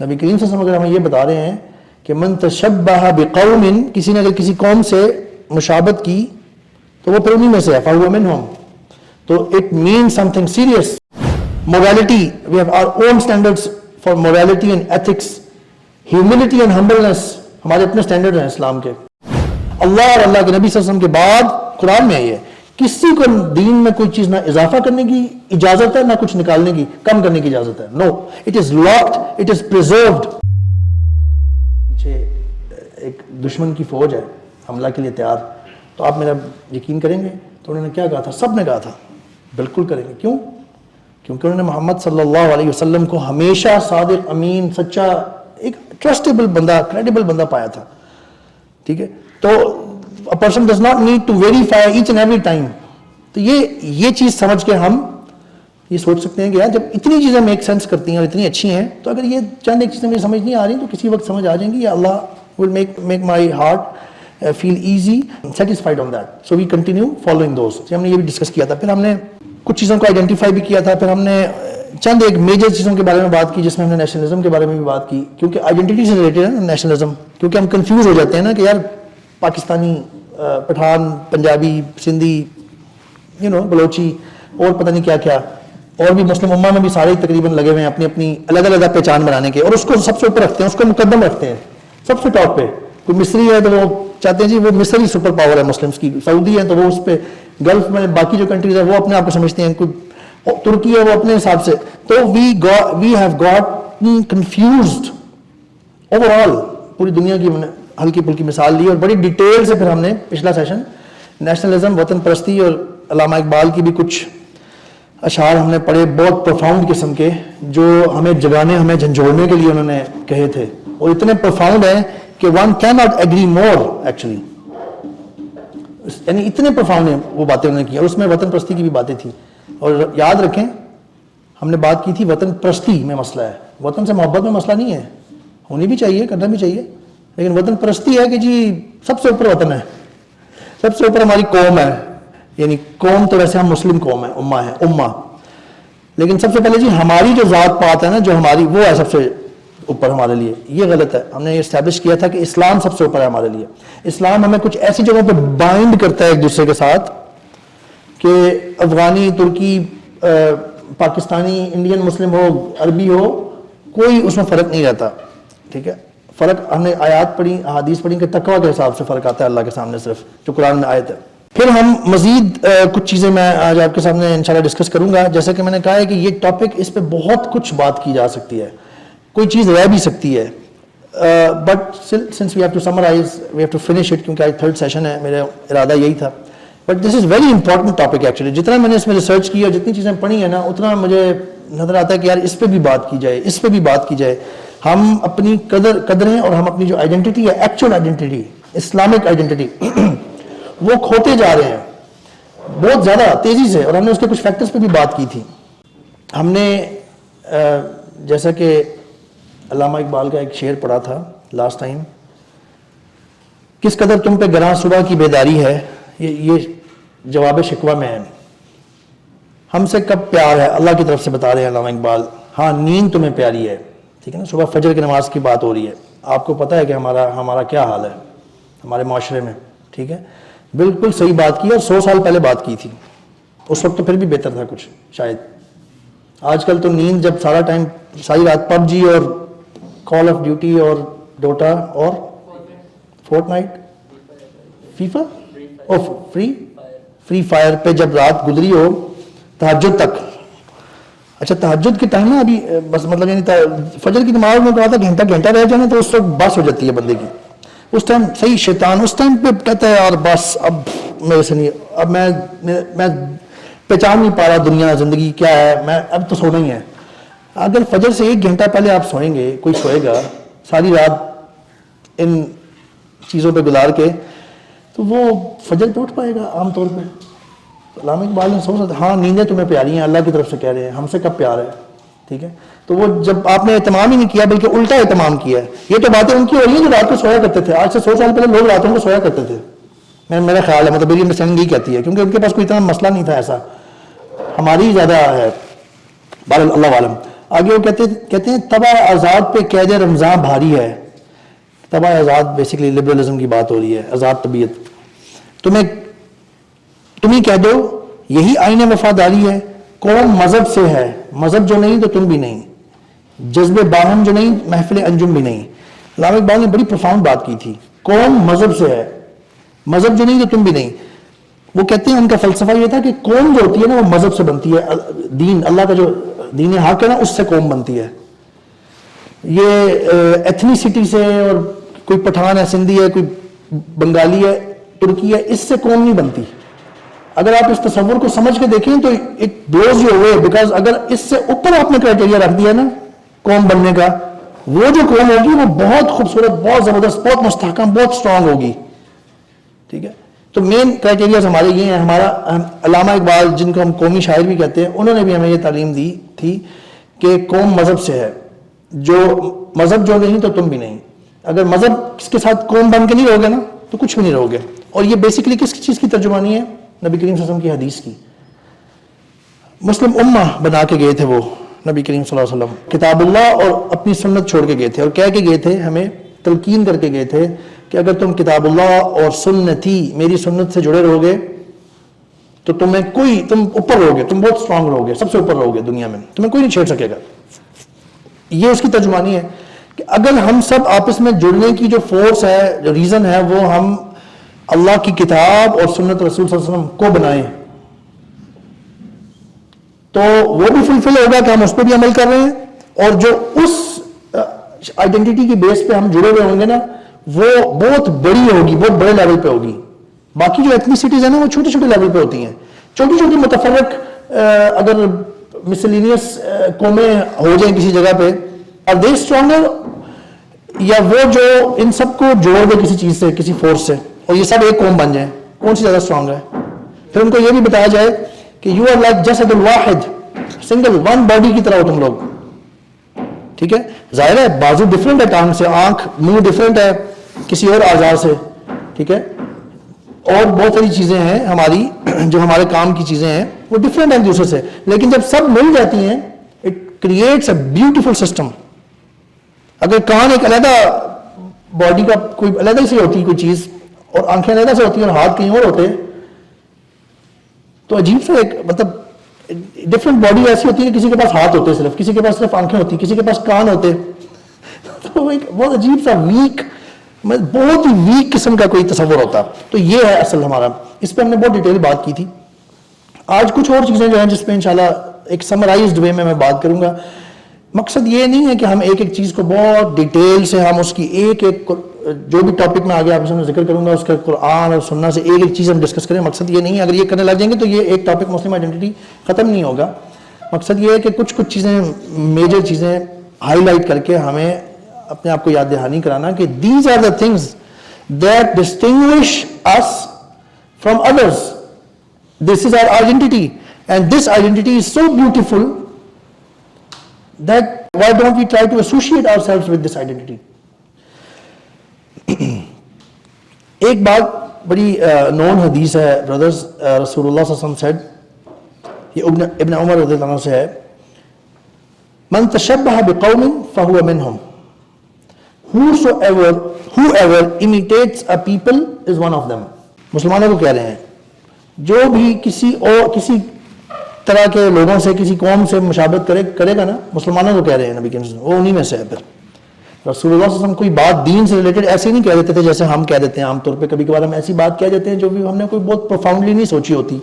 نبی کریم صلی اللہ علیہ وسلم اگر ہمیں یہ بتا رہے ہیں کہ من تشبہ بقوم، کسی نے اگر کسی قوم سے مشابہت کی تو وہ پھر انہی میں سے ہے، فہو منہم. تو it means something serious. Morality, we have our own standards for morality and ethics. Humility and humbleness, ہمارے اپنے اسٹینڈرڈ ہیں اسلام کے. اللہ اور اللہ کے نبی صلی اللہ علیہ وسلم کے بعد قرآن میں یہ کسی کو دین میں کوئی چیز نہ اضافہ کرنے کی اجازت ہے، نہ کچھ نکالنے کی، کم کرنے کی اجازت ہے. No, it is locked, it is preserved. پیچھے ایک دشمن کی فوج ہے حملہ کے لیے تیار، تو آپ میرا یقین کریں گے تو انہوں نے کیا کہا تھا؟ سب نے کہا تھا بالکل کریں گے. کیوں؟ کیونکہ انہوں نے محمد صلی اللہ علیہ وسلم کو ہمیشہ صادق، امین، سچا، ایک ٹرسٹیبل بندہ، کریڈیبل بندہ پایا تھا. ٹھیک ہے، تو a person does not need to verify each and every time. تو یہ چیز سمجھ کے ہم یہ سوچ سکتے ہیں کہ یار جب اتنی چیزیں میک سینس کرتی ہیں اور اتنی اچھی ہیں، تو اگر یہ چند ایک چیزیں مجھے سمجھ نہیں آ رہی تو کسی وقت سمجھ آ جائیں گی. یا اللہ will make my heart feel easy, satisfied on that. So we continue following those. ہم نے یہ بھی ڈسکس کیا تھا. پھر ہم نے کچھ چیزوں کو آئیڈینٹیفائی بھی کیا تھا. پھر ہم نے چند ایک میجر چیزوں کے بارے میں بات کی، جس میں ہم نے نیشنلزم کے بارے میں بھی بات کی، کیونکہ آئیڈینٹی سے ریلیٹڈ ہے نا نیشنلزم. کیونکہ ہم کنفیوز ہو جاتے ہیں نا کہ یار پاکستانی، پٹھان، پنجابی، سندھی، بلوچی اور پتہ نہیں کیا کیا، اور بھی مسلم امہ میں بھی سارے تقریباً لگے ہوئے ہیں اپنی اپنی الگ الگ پہچان بنانے کے، اور اس کو سب سے اوپر رکھتے ہیں، اس کو مقدم رکھتے ہیں سب سے ٹاپ پہ. کوئی مصری ہے تو وہ چاہتے ہیں جی وہ مصر ہی سپر پاور ہے مسلمس کی. سعودی ہے تو وہ اس پہ، گلف میں باقی جو کنٹریز ہیں وہ اپنے آپ کو سمجھتے ہیں. کوئی ترکی ہے وہ اپنے حساب سے. تو we have got confused overall. پوری دنیا کی ہلکی پھلکی مثال لی اور بڑی ڈیٹیل سے پھر ہم نے پچھلا سیشن نیشنلزم، وطن پرستی اور علامہ اقبال کی بھی کچھ اشعار ہم نے پڑھے، بہت پروفاؤنڈ قسم کے، جو ہمیں جگانے، ہمیں جھنجھوڑنے کے لیے انہوں نے کہے تھے، اور اتنے پروفاؤنڈ ہیں کہ one can not agree more actually. یعنی اتنے پروفاؤنڈ ہیں وہ باتیں انہوں نے کی، اور اس میں وطن پرستی کی بھی باتیں تھیں. اور یاد رکھیں ہم نے بات کی تھی وطن پرستی میں مسئلہ ہے، وطن سے محبت میں مسئلہ نہیں ہے. ہونی بھی چاہیے، کرنا بھی چاہیے، لیکن وطن پرستی ہے کہ جی سب سے اوپر وطن ہے، سب سے اوپر ہماری قوم ہے. یعنی قوم تو ویسے ہم مسلم قوم ہے، امہ ہے، امہ، لیکن سب سے پہلے جی ہماری جو ذات پات ہے نا، جو ہماری، وہ ہے سب سے اوپر ہمارے لیے. یہ غلط ہے. ہم نے یہ اسٹیبلش کیا تھا کہ اسلام سب سے اوپر ہے ہمارے لیے. اسلام ہمیں کچھ ایسی جگہوں پہ بائنڈ کرتا ہے ایک دوسرے کے ساتھ کہ افغانی، ترکی، پاکستانی، انڈین مسلم ہو، عربی ہو، کوئی اس میں فرق نہیں رہتا. ٹھیک ہے، فرق ہم نے آیات پڑھی، احادیث پڑھی کہ تقویٰ کے حساب سے فرق آتا ہے اللہ کے سامنے، صرف جو قرآن میں آیت ہے. پھر ہم مزید کچھ چیزیں میں آج آپ کے سامنے انشاءاللہ ڈسکس کروں گا. جیسا کہ میں نے کہا ہے کہ یہ ٹاپک، اس پہ بہت کچھ بات کی جا سکتی ہے، کوئی چیز رہ بھی سکتی ہے، but since we have to summarize, we have to finish it, کیونکہ آج تھرڈ سیشن ہے، میرا ارادہ یہی تھا. But this is very important topic actually. جتنا میں نے اس میں ریسرچ کی اور جتنی چیزیں پڑھی ہیں نا، اتنا مجھے نظر آتا ہے کہ یار اس پہ بھی بات کی جائے، اس پہ بھی بات کی جائے. ہم اپنی قدریں اور ہم اپنی جو آئیڈینٹی ہے، ایکچوئل آئیڈینٹی، اسلامک آئیڈینٹی، وہ کھوتے جا رہے ہیں بہت زیادہ تیزی سے. اور ہم نے اس کے کچھ فیکٹرز پہ بھی بات کی تھی. ہم نے جیسا کہ علامہ اقبال کا ایک شعر پڑھا تھا لاسٹ ٹائم، کس قدر تم پہ گراں صبح کی بیداری ہے، یہ جواب شکوہ میں ہے. ہم سے کب پیار ہے اللہ کی طرف سے بتا رہے ہیں علامہ اقبال. ہاں نیند تمہیں پیاری ہے. ٹھیک ہے نا، صبح فجر کی نماز کی بات ہو رہی ہے. آپ کو پتہ ہے کہ ہمارا کیا حال ہے ہمارے معاشرے میں. ٹھیک ہے، بالکل صحیح بات کی، اور 100 سال پہلے بات کی تھی. اس وقت تو پھر بھی بہتر تھا کچھ شاید. آج کل تو نیند جب سارا ٹائم، ساری رات پب جی اور کال آف ڈیوٹی اور ڈوٹا اور فورٹ نائٹ، فیفا اور فری فائر پہ جب رات گزری ہو تہجد تک. اچھا تہجد کے ٹائم نا ابھی بس مطلب یعنی فجر کی نماز میں کہا تھا گھنٹہ رہ جانا تو اس وقت بس ہو جاتی ہے بندے کی. اس ٹائم صحیح شیطان اس ٹائم پہ کہتا ہے یار بس اب میرے سے نہیں، اب میں پہچان نہیں پا رہا دنیا، زندگی کیا ہے، میں اب تو سونا ہی ہے. اگر فجر سے 1 گھنٹہ پہلے آپ سوئیں گے، کوئی سوئے گا ساری رات ان چیزوں پہ گزار کے، تو وہ فجر پہ اٹھ پائے گا عام طور پہ. علامہ اقبال نے سوچا ہاں نیندیں تمہیں پیاری ہیں، اللہ کی طرف سے کہہ رہے ہیں، ہم سے کب پیار ہے. ٹھیک ہے، تو وہ جب آپ نے اہتمام ہی نہیں کیا بلکہ الٹا اہتمام کیا ہے. یہ تو باتیں ان کی ہو رہی ہیں جو رات کو سویا کرتے تھے. آج سے 100 سال پہلے لوگ راتوں کو سویا کرتے تھے، میرا خیال ہے، مطلب میری انڈرسٹینڈنگ یہی کہتی ہے، کیونکہ ان کے پاس کوئی اتنا مسئلہ نہیں تھا ایسا. ہماری زیادہ ہے بہرحال اللہ عالم. آگے وہ کہتے ہیں تبع آزاد پہ قید رمضان بھاری ہے. تبع آزاد بیسیکلی لبرلزم کی بات ہو رہی ہے, آزاد طبیعت. تم ہی کہہ دو یہی آئین وفاداری ہے. قوم مذہب سے ہے, مذہب جو نہیں تو تم بھی نہیں, جذب باہم جو نہیں محفل انجم بھی نہیں. علامہ اقبال نے بڑی پروفاؤنڈ بات کی تھی. قوم مذہب سے ہے, مذہب جو نہیں تو تم بھی نہیں. وہ کہتے ہیں ان کا فلسفہ یہ تھا کہ قوم جو ہوتی ہے نا وہ مذہب سے بنتی ہے, دین اللہ کا جو دین حق ہے نا اس سے قوم بنتی ہے. یہ ایتھنیسٹی سے, اور کوئی پٹھان ہے, سندھی ہے, کوئی بنگالی ہے, ترکی ہے, اس سے قوم نہیں بنتی. اگر آپ اس تصور کو سمجھ کے دیکھیں تو it blows your away, because اگر اس سے اوپر آپ نے کرائٹیریا رکھ دیا نا قوم بننے کا, وہ جو قوم ہوگی وہ بہت خوبصورت, بہت زبردست, بہت مستحکم, بہت اسٹرانگ ہوگی. ٹھیک ہے, تو مین کرائٹیریاز ہمارے یہ ہیں. ہمارا علامہ اقبال جن کو ہم قومی شاعر بھی کہتے ہیں, انہوں نے بھی ہمیں یہ تعلیم دی تھی کہ قوم مذہب سے ہے, جو مذہب جو نہیں تو تم بھی نہیں. اگر مذہب کس کے ساتھ قوم بن کے نہیں رہو گے نا تو کچھ بھی نہیں رہو گے. اور یہ بیسیکلی کس چیز کی ترجمانی ہے؟ نبی کریم صلی اللہ علیہ وسلم کی حدیث کی. مسلم امہ بنا کے گئے تھے وہ نبی کریم صلی اللہ علیہ وسلم, کتاب اللہ اور اپنی سنت چھوڑ کے گئے تھے, اور کہہ کے گئے تھے, ہمیں تلقین کر کے گئے تھے کہ اگر تم کتاب اللہ اور سنتی, میری سنت سے جڑے رہو گے تو تم اوپر رہو گے, تم بہت اسٹرانگ رہو گے, سب سے اوپر رہو گے دنیا میں, تمہیں کوئی نہیں چھیڑ سکے گا. یہ اس کی ترجمانی ہے کہ اگر ہم سب آپس میں جڑنے کی جو فورس ہے, جو ریزن ہے, وہ ہم اللہ کی کتاب اور سنت رسول صلی اللہ علیہ وسلم کو بنائیں تو وہ بھی فلفل ہوگا کہ ہم اس پہ بھی عمل کر رہے ہیں, اور جو اس آئیڈینٹی کی بیس پہ ہم جڑے ہوئے ہوں گے نا وہ بہت بڑی ہوگی, بہت بڑے لیول پہ ہوگی. باقی جو ایتھنیسٹیز ہیں نا وہ چھوٹے چھوٹے لیول پہ ہوتی ہیں, چھوٹی چھوٹی متفرق اگر مسلینیس قومیں ہو جائیں کسی جگہ پہ, آر دے اسٹرانگر, یا وہ جو ان سب کو جوڑ دے کسی چیز سے, کسی فورس سے, اور یہ سب ایک قوم بن جائیں, کون سی زیادہ اسٹرانگ ہے؟ پھر ان کو یہ بھی بتایا جائے کہ یو آر لائک جسد الواحد, سنگل ون باڈی کی طرح ہو تم لوگ. ٹھیک ہے, ظاہر ہے بازو ڈفرینٹ ہے ٹانگ سے, آنکھ منہ ڈفرینٹ ہے کسی اور اعضاء سے, ٹھیک ہے, اور بہت ساری چیزیں ہیں ہماری جو ہمارے کام کی چیزیں ہیں وہ ڈفرینٹ ہیں ایک دوسرے سے, لیکن جب سب مل جاتی ہیں it creates a beautiful system. اگر کان ایک علیحدہ باڈی کا کوئی علیحدہ سے ہوتی ہے کوئی چیز, اور آنکھیں علیحدہ سے ہوتی ہیں اور ہاتھ کہیں اور ہوتے ہیں, تو عجیب سا ایک مطلب ڈفرینٹ باڈی ایسی ہوتی ہے کہ کسی کے پاس ہاتھ ہوتے صرف, کسی کے پاس صرف آنکھیں ہوتی, کسی کے پاس کان ہوتے, تو ایک بہت عجیب سا ویک, بہت ہی ویک قسم کا کوئی تصور ہوتا. تو یہ ہے اصل ہمارا, اس پہ ہم نے بہت ڈیٹیل بات کی تھی. آج کچھ اور چیزیں جو ہیں جس پہ انشاءاللہ ایک سمرائزڈ وے میں بات کروں گا. مقصد یہ نہیں ہے کہ ہم ایک ایک چیز کو بہت ڈیٹیل سے ہم اس کی ایک ایک جو بھی ٹاپک میں آگے آپ سے ذکر کروں گا اس کا قرآن اور سننا سے ایک ایک چیز ہم ڈسکس کریں. مقصد یہ نہیں ہے, اگر یہ کرنے لگ جائیں گے تو یہ ایک ٹاپک مسلم آئیڈینٹی ختم نہیں ہوگا. مقصد یہ ہے کہ کچھ چیزیں, میجر چیزیں ہائی لائٹ کر کے ہمیں اپنے آپ کو یاد دہانی کرانا کہ these are the things that distinguish us from others. This is our identity and this identity is so beautiful that why don't we try to associate ourselves with this identity. ایک بات بڑی نون حدیث ہے brothers, رسول اللہ صلی اللہ علیہ وسلم said, یہ ابن عمر رضی اللہ عنہ سے ہے, من تشبہ بقوم فہو منہم, whoever imitates a people is one of them. مسلمانوں کو کہہ رہے ہیں جو بھی کسی طرح کے لوگوں سے, کسی قوم سے مشابہت کرے گا نا, مسلمانوں کو کہہ رہے ہیں نبی کریم صلی اللہ علیہ وسلم, وہ انہی میں سے ہے. پھر رسول اللہ صلی اللہ علیہ وسلم کوئی بات دین سے ریلیٹڈ ایسے نہیں کہہ دیتے تھے جیسے ہم کہہ دیتے ہیں عام طور پہ. کبھی کبھار ہم ایسی بات کہہ دیتے ہیں جو بھی ہم نے کوئی بہت پروفاؤنڈلی نہیں سوچی ہوتی,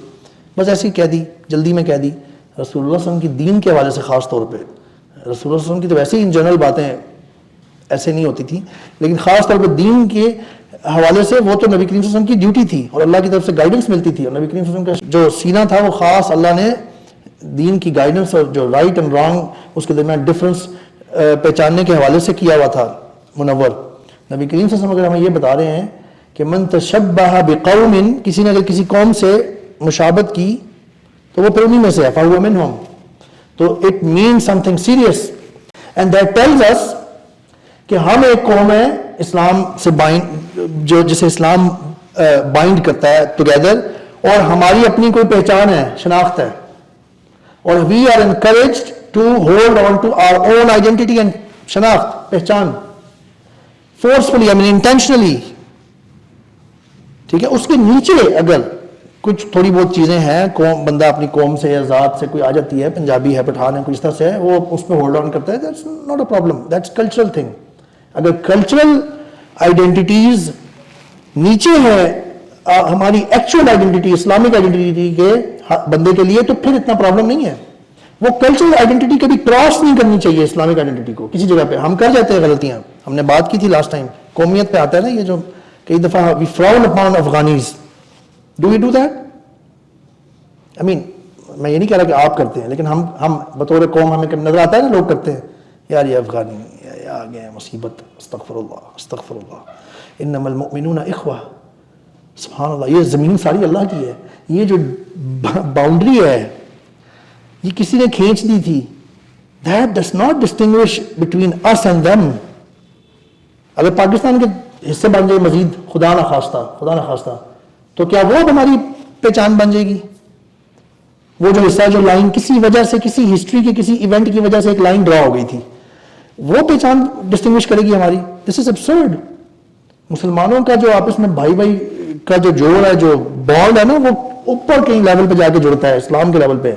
بس ایسے ہی کہہ دی, جلدی میں کہہ دی. رسول اللہ صلی اللہ علیہ وسلم کی دین کے حوالے سے خاص طور پہ, رسول اللہ صلی اللہ علیہ وسلم کی تو ویسے ہی ان جنرل باتیں ایسے نہیں ہوتی تھیں, لیکن خاص طور پہ دین کے حوالے سے وہ تو نبی کریم صلی اللہ علیہ وسلم کی ڈیوٹی تھی اور اللہ کی طرف سے گائیڈنس ملتی تھی. اور نبی کریم صلی اللہ علیہ وسلم کا جو سینہ تھا وہ خاص اللہ نے دین کی گائیڈنس اور جو رائٹ اینڈ رانگ اس کے درمیان ڈفرنس پہچاننے کے حوالے سے کیا ہوا تھا منور. نبی کریم صلی اللہ علیہ وسلم اگر ہمیں یہ بتا رہے ہیں کہ من تشبہ بقوم, کسی نے اگر کسی قوم سے مشابہت کی تو وہ پھر انہی میں سے ہے, فہو منہم, تو it means something serious. And that tells us کہ ہم ایک قوم ہے اسلام سے جو جسے اسلام بائنڈ کرتا ہے ٹوگیدر, اور ہماری اپنی کوئی پہچان ہے, شناخت ہے, اور we are encouraged to hold on to our own identity and شناخت, پہچان, فورسفلی, آئی مین انٹینشنلی. ٹھیک ہے, اس کے نیچے اگر کچھ تھوڑی بہت چیزیں ہیں, قوم, بندہ اپنی قوم سے یا ذات سے کوئی آ جاتی ہے, پنجابی ہے, پٹھان ہے, کوئی اس طرح سے ہے, وہ اس پہ ہولڈ آن کرتا ہے, that's not a problem, that's cultural thing. اگر کلچرل آئیڈینٹیز نیچے ہے ہماری ایکچوئل آئیڈینٹی, اسلامک آئیڈینٹی کے بندے کے لیے, تو پھر اتنا پرابلم نہیں ہے. وہ کلچرل آئیڈینٹی کبھی کراس نہیں کرنی چاہیے اسلامک آئیڈینٹی کو. کسی جگہ پہ ہم کر جاتے ہیں غلطیاں, ہم نے بات کی تھی لاسٹ ٹائم, قومیت پہ آتا ہے نا یہ جو کئی دفعہ we frown upon Afghanis. Do we do that? I mean میں یہ نہیں کہہ رہا کہ آپ کرتے ہیں, لیکن ہم بطور قوم ہمیں نظر آتا ہے نا, لوگ کرتے ہیں, یار یہ افغانی آ گئے ہیں مصیبت, استغفر اللہ استغفر اللہ, انما المؤمنون اخوہ. سبحان اللہ, یہ زمین ساری اللہ کی ہے, یہ جو باؤنڈری ہے یہ کسی نے کھینچ دی تھی. That does not distinguish between us and them. اگر پاکستان کے حصے بن جائے مزید, خدا نہ خواستہ, تو کیا وہ ہماری پہچان بن جائے گی؟ وہ جو حصہ, جو لائن کسی وجہ سے, کسی ہسٹری کے کسی ایونٹ کی وجہ سے ایک لائن ڈرا ہو گئی تھی, وہ پہچان ڈسٹنگوش کرے گی ہماری؟ دس از ابسرڈ. مسلمانوں کا جو آپس میں بھائی بھائی کا جو جوڑ ہے, جو بانڈ ہے نا, وہ اوپر کہیں لیول پہ جا کے جڑتا ہے, اسلام کے لیول پہ.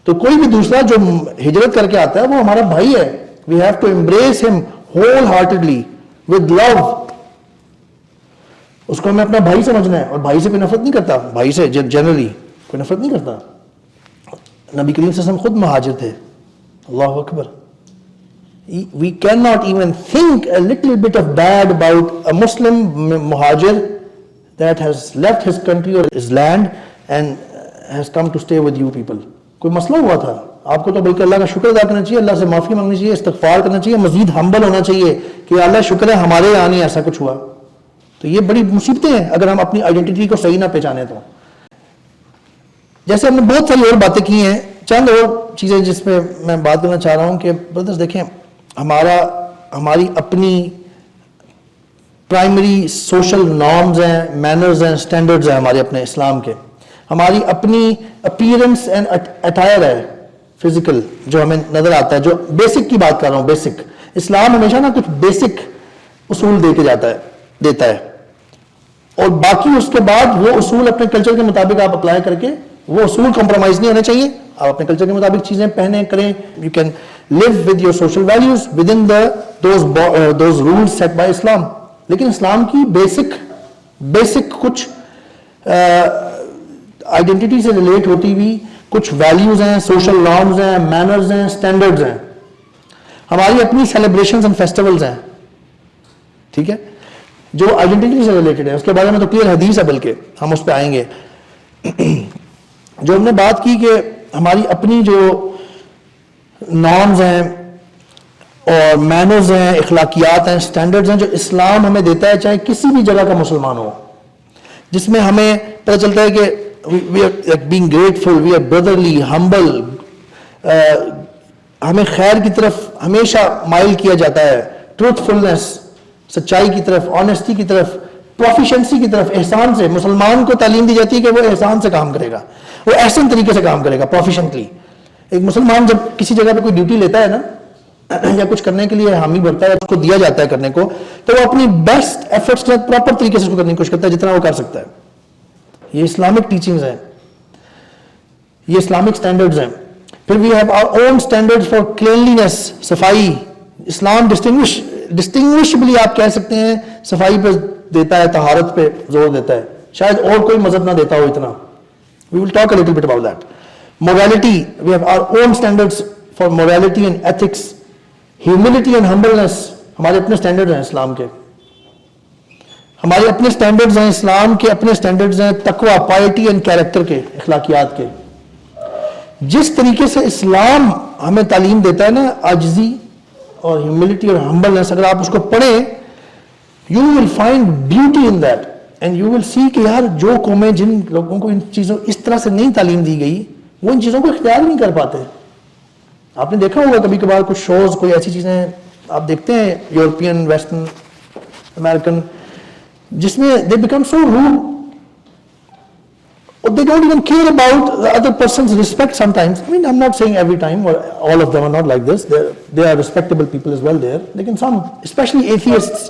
تو کوئی بھی دوسرا جو ہجرت کر کے آتا ہے وہ ہمارا بھائی ہے. وی ہیو ٹو امبریس ہم ہول ہارٹیڈلی ود لو. اس کو ہمیں اپنا بھائی سمجھنا ہے, اور بھائی سے کوئی نفرت نہیں کرتا, بھائی سے جنرلی کوئی نفرت نہیں کرتا. نبی کریم صلی اللہ علیہ وسلم خود مہاجر تھے. اللہ اکبر. We cannot even think a little bit of bad about a Muslim muhajir that has left his country or his land and has come to stay with you people. کوئی مسئلہ ہوا تھا آپ کو تو بلکہ اللہ کا شکر ادا کرنا چاہیے, اللہ سے معافی مانگنی چاہیے, استغفار کرنا چاہیے, مزید ہمبل ہونا چاہیے کہ اللہ شکر ہے ہمارے یہاں نہیں ایسا کچھ ہوا. تو یہ بڑی مصیبتیں ہیں اگر ہم اپنی آئیڈینٹی کو صحیح نہ پہچانے. تو جیسے ہم نے بہت ساری اور باتیں کی ہیں, چند اور چیزیں جس پہ میں بات کرنا چاہ رہا ہوں کہ برادرز دیکھیں, ہماری اپنی پرائمری سوشل نارمز ہیں, مینرز ہیں, اسٹینڈرڈز ہیں ہمارے اپنے اسلام کے. ہماری اپنی اپیرنس اینڈ اٹائر ہے فزیکل جو ہمیں نظر آتا ہے, جو بیسک کی بات کر رہا ہوں, بیسک. اسلام ہمیشہ نا کچھ بیسک اصول دے کے دیتا ہے, اور باقی اس کے بعد وہ اصول اپنے کلچر کے مطابق آپ اپلائی کر کے, وہ اصول کمپرومائز نہیں ہونے چاہیے. آپ اپنے کلچر کے مطابق چیزیں پہنیں کریں. You can live with your social values within those rules set by Islam. لیکن اسلام کی بیسک کچھ آئیڈینٹی سے ریلیٹ ہوتی ہوئی کچھ ویلیوز ہیں, سوشل نارمز ہیں, مینرز ہیں, اسٹینڈرڈز ہیں. ہماری اپنی سیلیبریشنز اینڈ فیسٹیولز ہیں, ٹھیک ہے, جو آئیڈینٹی سے ریلیٹڈ ہے. اس کے بارے میں تو کلیئر حدیث ہے, بلکہ ہم اس پہ آئیں گے. جو ہم نے بات کی کہ ہماری اپنی جو نارمز ہیں اور مینرز ہیں, اخلاقیات ہیں, اسٹینڈرڈز ہیں, جو اسلام ہمیں دیتا ہے, چاہے کسی بھی جگہ کا مسلمان ہو, جس میں ہمیں پتہ چلتا ہے کہ we are being grateful, we are brotherly, humble, ہمیں خیر کی طرف ہمیشہ مائل کیا جاتا ہے, ٹروتھفلنس, سچائی کی طرف, آنیسٹی کی طرف, پروفیشنسی کی طرف, احسان سے. مسلمان کو تعلیم دی جاتی ہے کہ وہ احسان سے کام کرے گا, وہ احسن طریقے سے کام کرے گا, پروفیشنلی. ایک مسلمان جب کسی جگہ پہ کوئی ڈیوٹی لیتا ہے نا, یا کچھ کرنے کے لیے حامی بھرتا ہے, اس کو دیا جاتا ہے کرنے کو, تو وہ اپنی بیسٹ ایفرٹس کے ساتھ پراپر طریقے سے اس کو کرنے کی کوشش کرتا ہے جتنا وہ کر سکتا ہے. یہ اسلامک ٹیچنگز ہیں, یہ اسلامک اسٹینڈرڈز ہیں. پھر we have our own standard for cleanliness, صفائی. اسلام ڈسٹنگوشبلی آپ کہہ سکتے ہیں صفائی پہ دیتا ہے, طہارت پہ زور دیتا ہے, شاید اور کوئی مذہب نہ دیتا ہو اتنا. We will talk a little bit about that. Morality, we have our own standards for morality and ethics. Humility and humbleness, ہمارے اپنے سٹینڈرڈز ہیں اسلام کے. ہمارے اپنے سٹینڈرڈز ہیں اسلام کے, اپنے سٹینڈرڈز ہیں تقوی, پائٹی اینڈ کیریکٹر کے, اخلاقیات کے. جس طریقے سے اسلام ہمیں تعلیم دیتا ہے نا عاجزی اور ہیوملٹی اور ہمبلنس, اگر آپ اس کو پڑھیں, you will find beauty in that and you will see کہ یار جو قومیں, جن لوگوں کو ان چیزوں اس طرح سے نہیں تعلیم دی گئی, وہ ان چیزوں کو اختیار نہیں کر پاتے. آپ نے دیکھا ہوگا کبھی کبھار کچھ شوز, کوئی ایسی چیزیں آپ دیکھتے ہیں یورپین, ویسٹرن, امریکن, جس میں they become so road, or they don't even care about the other person's respect sometimes. I mean, I'm not saying every time or all of them are not like this. There are respectable people as well there. Lekin some, especially atheists.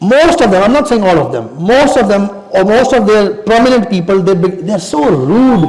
Most of them, I'm not saying all of them, most of them or most of their prominent people, they are so rude.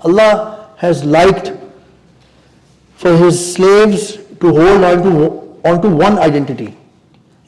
Allah has liked for his slaves to hold on to one identity.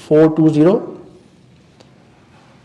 420,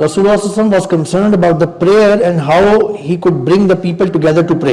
Rasulullah sallallahu alaihi wasallam was concerned about the prayer and how he could bring the people together to pray.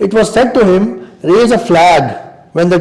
It was said to him, raise a flag when the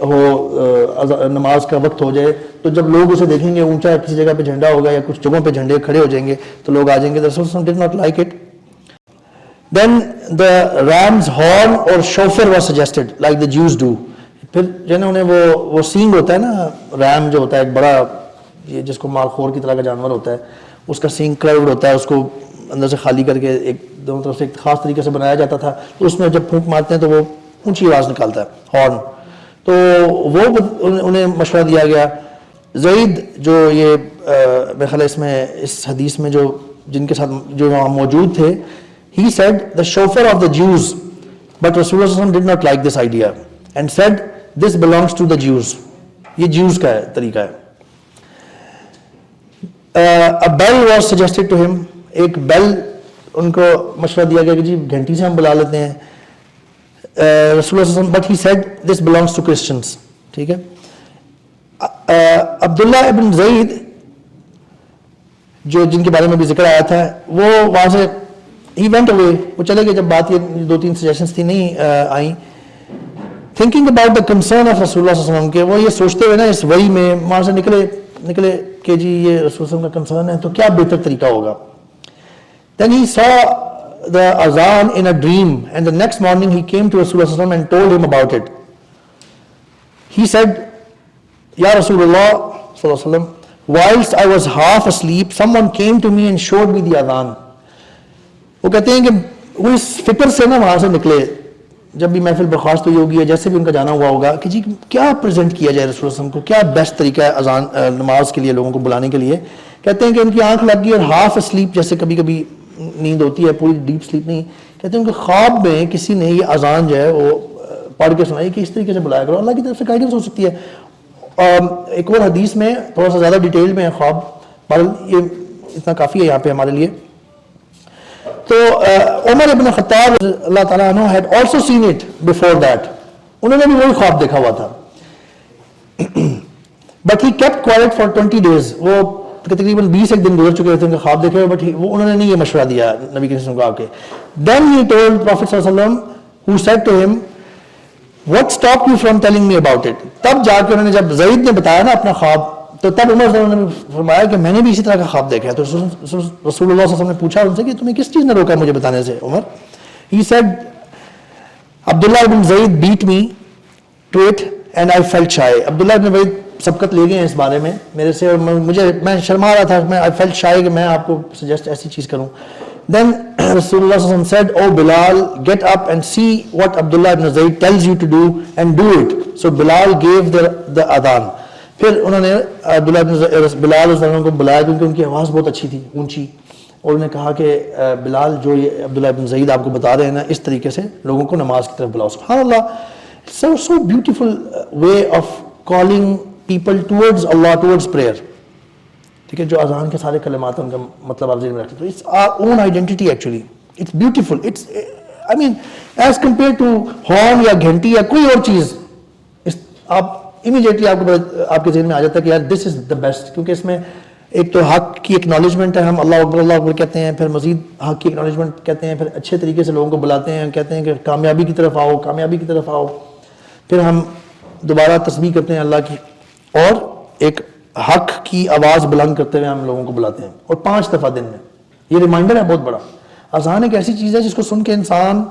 ہو نماز کا وقت ہو جائے تو جب لوگ اسے دیکھیں گے اونچا کسی جگہ پہ جھنڈا ہوگا یا کچھ جگہوں پہ جھنڈے کھڑے ہو جائیں گے تو لوگ آ جائیں گے. رسول صلی اللہ علیہ وسلم did not like it. Then the ram's horn or shofar was suggested like the Jews do. پھر جو نا انہیں وہ سینگ ہوتا ہے نا, ریم جو ہوتا ہے ایک بڑا, یہ جس کو مال خور کی طرح کا جانور ہوتا ہے, اس کا سینگ کروڈ ہوتا ہے, اس کو اندر سے خالی کر کے ایک دونوں طرف سے ایک خاص طریقے سے بنایا جاتا تھا, تو اس میں جب پھونک مارتے ہیں تو وہ اونچی آواز نکالتا ہے, ہارن. تو وہ انہیں مشورہ دیا گیا. زید جو یہ میرے خیال اس میں اس حدیث میں جو جن کے ساتھ جو وہاں موجود تھے, he said the shofar of the Jews, but Rasulullah did not like this idea and said this belongs to the Jews. یہ Jews کا طریقہ ہے. A bell was suggested to him. ایک بیل ان کو مشورہ دیا گیا کہ جی گھنٹی سے ہم بلا لیتے ہیں. رسول اللہ صلی اللہ علیہ وسلم but he said this belongs to Christians. ٹھیک ہے. عبداللہ ابن زید جو جن کے بارے میں بھی ذکر آیا تھا, وہ وہاں سے he went away. وہ چلے گئے جب بات یہ 2-3 سجیشنز تھی نہیں آئیں. thinking about the concern of رسول اللہ صلی اللہ علیہ وسلم, کہ وہ یہ سوچتے ہوئے نا اس وحی میں وہاں سے نکلے کہ جی یہ رسول اللہ علیہ وسلم کا کنسرن ہے تو کیا بہتر طریقہ ہوگا. then he saw the azan in a dream and the next morning he came to Rasulullah sallallahu alaihi wasallam and told him about it. He said, Ya Rasulullah sallallahu alaihi wasallam, whilst I was half asleep someone came to me and showed me the azan. وہ کہتے ہیں کہ وہ اس فکر سے نا وہاں سے نکلے جب بھی محفل برخاست ہوئی ہوگی یا جیسے بھی ان کا جانا ہوا ہوگا کہ جی کیا پریزنٹ کیا جائے رسول اللہ صلی اللہ علیہ وسلم کو, کیا بیسٹ طریقہ ہے اذان نماز کے لیے لوگوں کو بلانے کے لیے. کہتے ہیں کہ ان کی آنکھ لگ گئی اور ہاف اسلیپ, جیسے کبھی کبھی نیند ہوتی ہے پوری ڈیپ سلیپ نہیں, کہتے ہیں ان کے خواب میں کسی نے یہ اذان جو ہے وہ پڑھ کے سنائی کہ اس طریقے سے بلایا کرو. اللہ کی طرف سے گائیڈنس ہو سکتی ہے. ایک اور حدیث میں تھوڑا سا زیادہ ڈیٹیل میں ہے خواب, پر یہ اتنا کافی ہے یہاں پہ ہمارے لیے. تو عمر ابن خطاب اللہ تعالیٰ عنہ had also seen it before that. انہوں نے بھی وہی خواب دیکھا ہوا تھا. But he kept quiet for 20 days. وہ تقریباً 20 ایک دن گزر چکے تھے ان کا خواب دیکھے ہوئے, بٹ انہوں نے نہیں یہ مشورہ دیا نبی کریم صلی اللہ علیہ وسلم کو آ کے. Then he told Prophet صلی اللہ علیہ وسلم, who said to him, what stopped you from telling me about it. تب جا کے انہوں نے جب زید نے بتایا نا اپنا خواب, تو تب عمر صلی اللہ علیہ وسلم نے فرمایا کہ میں نے بھی اسی طرح کا خواب دیکھا ہے. تو رسول اللہ صلی اللہ علیہ وسلم نے پوچھا ان سے کہ تمہیں کس چیز نے روکا مجھے بتانے سے عمر. He said, Abdullah ibn Zayd beat me to it and I felt shy. عبداللہ ابن زید سبقت لے گئے ہیں اس بارے میں میرے سے, اور میں شرما رہا تھا, میں I felt shy کہ میں آپ کو سجیسٹ ایسی چیز کروں. Then رسول اللہ صلی اللہ علیہ وسلم said, oh Bilal, get up and see what Abdullah ibn Zayd tells you to do and do it. So Bilal gave the adhan. پھر انہوں نے عبداللہ ابن بلال کو بلایا کیونکہ ان کی آواز بہت اچھی تھی, اونچی, اور انہوں نے کہا کہ بلال جو یہ عبداللہ ابن زید آپ کو بتا رہے ہیں نا اس طریقے سے لوگوں کو نماز کی طرف بلاؤ. سبحان اللہ, so beautiful way of calling people towards Allah, towards prayer. ٹھیک ہے, جو اذان کے سارے کلمات ان کا مطلب آپ ذہن میں رکھتے ہیں. It's our own identity actually. It's beautiful. It's I mean as compared to horn یا گھنٹی یا کوئی اور چیز, آپ امیڈیٹلی آپ کے ذہن میں آ جاتا ہے کہ یار دس از دا بیسٹ, کیونکہ اس میں ایک تو حق کی اکنالجمنٹ ہے, ہم اللہ اکبر کہتے ہیں, پھر مزید حق کی اکنالجمنٹ کہتے ہیں, پھر اچھے طریقے سے لوگوں کو بلاتے ہیں, کہتے ہیں کہ کامیابی کی طرف آؤ, کامیابی کی طرف آؤ, پھر ہم دوبارہ تسبیح کرتے ہیں اللہ کی, اور ایک حق کی آواز بلند کرتے ہوئے ہم لوگوں کو بلاتے ہیں, اور 5 دفعہ دن میں. یہ ریمائنڈر ہے بہت بڑا. اذان ایک ایسی چیز ہے جس کو سن کے انسان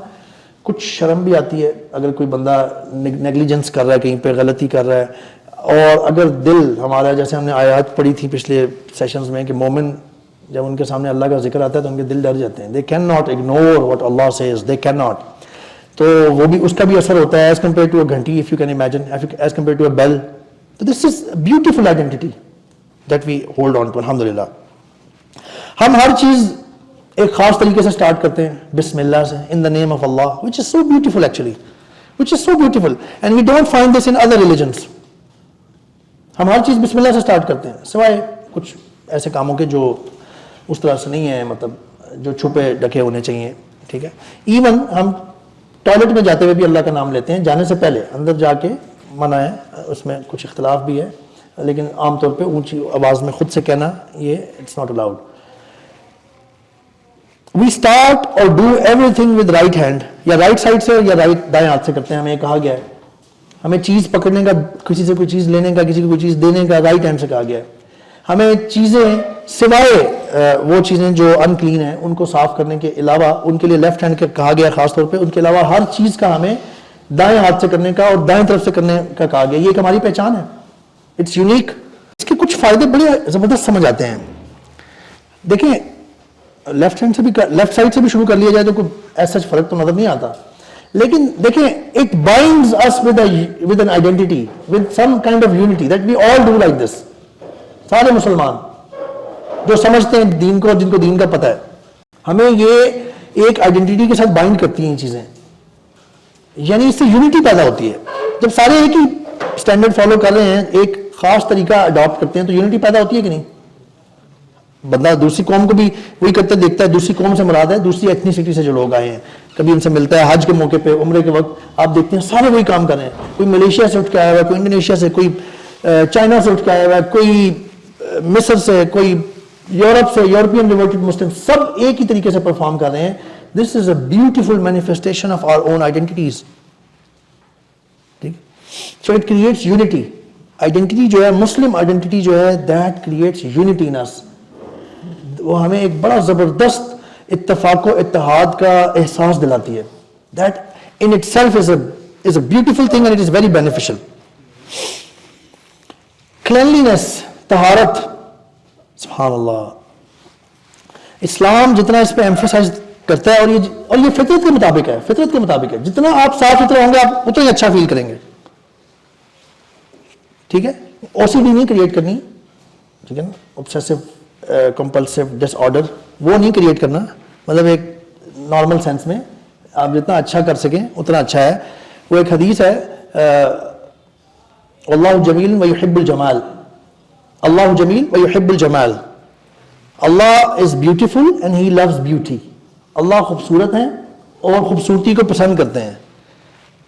کچھ شرم بھی آتی ہے اگر کوئی بندہ نیگلیجنس کر رہا ہے, کہیں پہ غلطی کر رہا ہے, اور اگر دل ہمارا, جیسے ہم نے آیات پڑھی تھی پچھلے سیشنز میں کہ مومن جب ان کے سامنے اللہ کا ذکر آتا ہے تو ان کے دل ڈر جاتے ہیں. They can not ignore what اللہ سیز, دے کین ناٹ. تو وہ بھی اس کا بھی اثر ہوتا ہے ایز کمپیئر ٹو اے گھنٹی, if you can imagine, as compare to a bell. تو this is beautiful identity that we hold on to. الحمدللہ ہم ہر چیز ایک خاص طریقے سے سٹارٹ کرتے ہیں بسم اللہ سے, in the name of Allah, which is so beautiful actually, which is so beautiful, and we don't find this in other religions. ہم ہر چیز بسم اللہ سے سٹارٹ کرتے ہیں, سوائے کچھ ایسے کاموں کے جو اس طرح سے نہیں ہیں, مطلب جو چھپے ڈکے ہونے چاہیے. ٹھیک ہے, ایون ہم ٹوائلٹ میں جاتے ہوئے بھی اللہ کا نام لیتے ہیں, جانے سے پہلے, اندر جا کے منع ہے, اس میں کچھ اختلاف بھی ہے, لیکن عام طور پہ اونچی آواز میں خود سے کہنا یہ it's not allowed. We start or do everything with right hand, یا رائٹ سائڈ سے یا دائیں ہاتھ سے کرتے ہیں, ہمیں کہا گیا ہے. ہمیں چیز پکڑنے کا, کسی سے کوئی چیز لینے کا, کسی کو کوئی چیز دینے کا رائٹ ہینڈ سے کہا گیا ہے. ہمیں چیزیں سوائے وہ چیزیں جو ان کلین ہیں ان کو صاف کرنے کے علاوہ ان کے لیے لیفٹ ہینڈ کا کہا گیا خاص طور پہ, ان کے علاوہ ہر چیز کا ہمیں دائیں ہاتھ سے کرنے کا اور دائیں طرف سے کرنے کا کہا گیا. یہ ایک ہماری پہچان ہے, اٹس یونیک. اس کے کچھ فائدے بڑے زبردست سمجھ آتے ہیں. دیکھیں لیفٹ ہینڈ سے بھی, لیفٹ سائڈ سے بھی شروع کر لیا جائے تو کوئی ایسا فرق تو نظر نہیں آتا, لیکن دیکھیں it binds us with an identity, with some kind of unity that we all do like this. سارے مسلمان جو سمجھتے ہیں دین کو, جن کو دین کا پتہ ہے, ہمیں یہ ایک آئیڈینٹی کے ساتھ بائنڈ کرتی ہیں یہ چیزیں, یعنی اس سے یونٹی پیدا ہوتی ہے. جب سارے ایک ہی اسٹینڈرڈ فالو کر رہے ہیں, ایک خاص طریقہ اڈاپٹ کرتے ہیں, تو یونٹی پیدا ہوتی ہے کہ نہیں؟ بندہ دوسری قوم کو بھی وہی کرتے دیکھتا ہے, دوسری قوم سے مراد ہے دوسری ایتھنیسٹی سے جو لوگ آئے ہیں, کبھی ان سے ملتا ہے حج کے موقع پہ, عمرے کے وقت, آپ دیکھتے ہیں سارے وہی کام کر رہے ہیں. کوئی ملیشیا سے اٹھ کے آیا ہوا ہے, کوئی انڈونیشیا سے, کوئی چائنا سے اٹھ کے آیا ہوا ہے, کوئی مصر سے, کوئی یورپ سے, یورپین ریورٹڈ مسلم, سب ایک ہی طریقے سے پرفارم کر رہے ہیں. This is a beautiful manifestation of our own identities. ٹھیک, so it creates unity. Identity جو ہے, مسلم آئیڈینٹی جو ہے, that creates unity in us. وہ ہمیں ایک بڑا زبردست اتفاق و اتحاد کا احساس دلاتی ہے. That in itself is a beautiful thing and it is very beneficial. Cleanliness, طہارت, سبحان اللہ, اسلام جتنا اس پہ ایمفسائز کرتا ہے, اور یہ فطرت کے مطابق ہے, فطرت کے مطابق ہے. جتنا آپ صاف ستھرے ہوں گے آپ اتنا ہی اچھا فیل کریں گے. ٹھیک ہے, او سی ڈی نہیں کریٹ کرنی, ٹھیک ہے نا, obsessive compulsive disorder وہ نہیں کریٹ کرنا, مطلب ایک نارمل سینس میں آپ جتنا اچھا کر سکیں اتنا اچھا ہے. وہ ایک حدیث ہے, اللہ جمیل و یحب الجمال, اللہ جمیل و یحب الجمال, Allah is beautiful and he loves beauty. اللہ خوبصورت ہیں اور خوبصورتی کو پسند کرتے ہیں.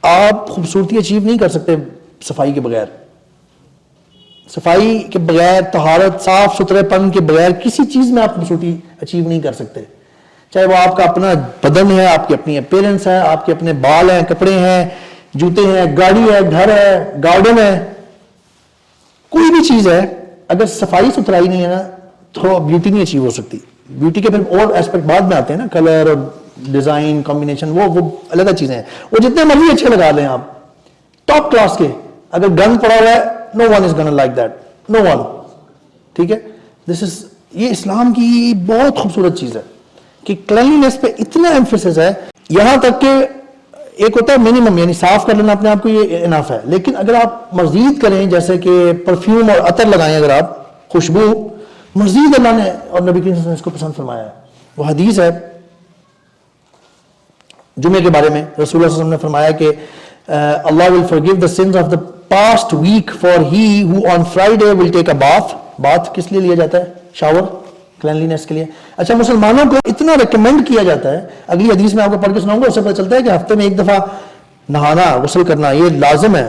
آپ خوبصورتی اچیو نہیں کر سکتے صفائی کے بغیر. صفائی کے بغیر, طہارت, صاف ستھرے پن کے بغیر کسی چیز میں آپ خوبصورتی اچیو نہیں کر سکتے. چاہے وہ آپ کا اپنا بدن ہے, آپ کی اپنی اپیرنس ہے, آپ کے اپنے بال ہیں, کپڑے ہیں, جوتے ہیں, گاڑی ہے, گھر ہے, گارڈن ہے, کوئی بھی چیز ہے, اگر صفائی ستھرائی نہیں ہے نا تو بیوٹی نہیں اچیو ہو سکتی. بیوٹی کے پھر اور ایسپیکٹ بعد میں آتے ہیں نا, کلر اور ڈیزائن کمبینیشن, وہ علیحدہ چیزیں ہیں. وہ جتنے مرضی اچھے لگا لیں آپ ٹاپ کلاس کے, اگر گند پڑا ہوا ہے, no one is gonna like that, no one. ٹھیک ہے, this is, یہ اسلام کی بہت خوبصورت چیز ہے کہ کلینلینس پہ اتنا ایمفیسس ہے. یہاں تک کہ ایک ہوتا ہے منیمم, یعنی صاف کر لینا اپنے آپ کو, یہ انف ہے. لیکن اگر آپ مزید کریں, جیسے کہ پرفیوم اور عطر لگائیں, اگر آپ خوشبو, مزید اللہ نے اور نبی کریم صلی اللہ علیہ وسلم نے اس کو پسند فرمایا ہے. وہ حدیث ہے جمعے کے بارے میں, رسول اللہ صلی اللہ علیہ وسلم نے فرمایا کہ اللہ will forgive the sins of the past week for he who on Friday will take a bath. بات کس لیے لیا جاتا ہے؟ شاور, کلینلینس کے لیے. اچھا, مسلمانوں کو اتنا ریکمینڈ کیا جاتا ہے, اگلی حدیث میں آپ کو پڑھ کے سناؤں گا, اس سے پتہ چلتا ہے کہ ہفتے میں ایک دفعہ نہانا, غسل کرنا یہ لازم ہے.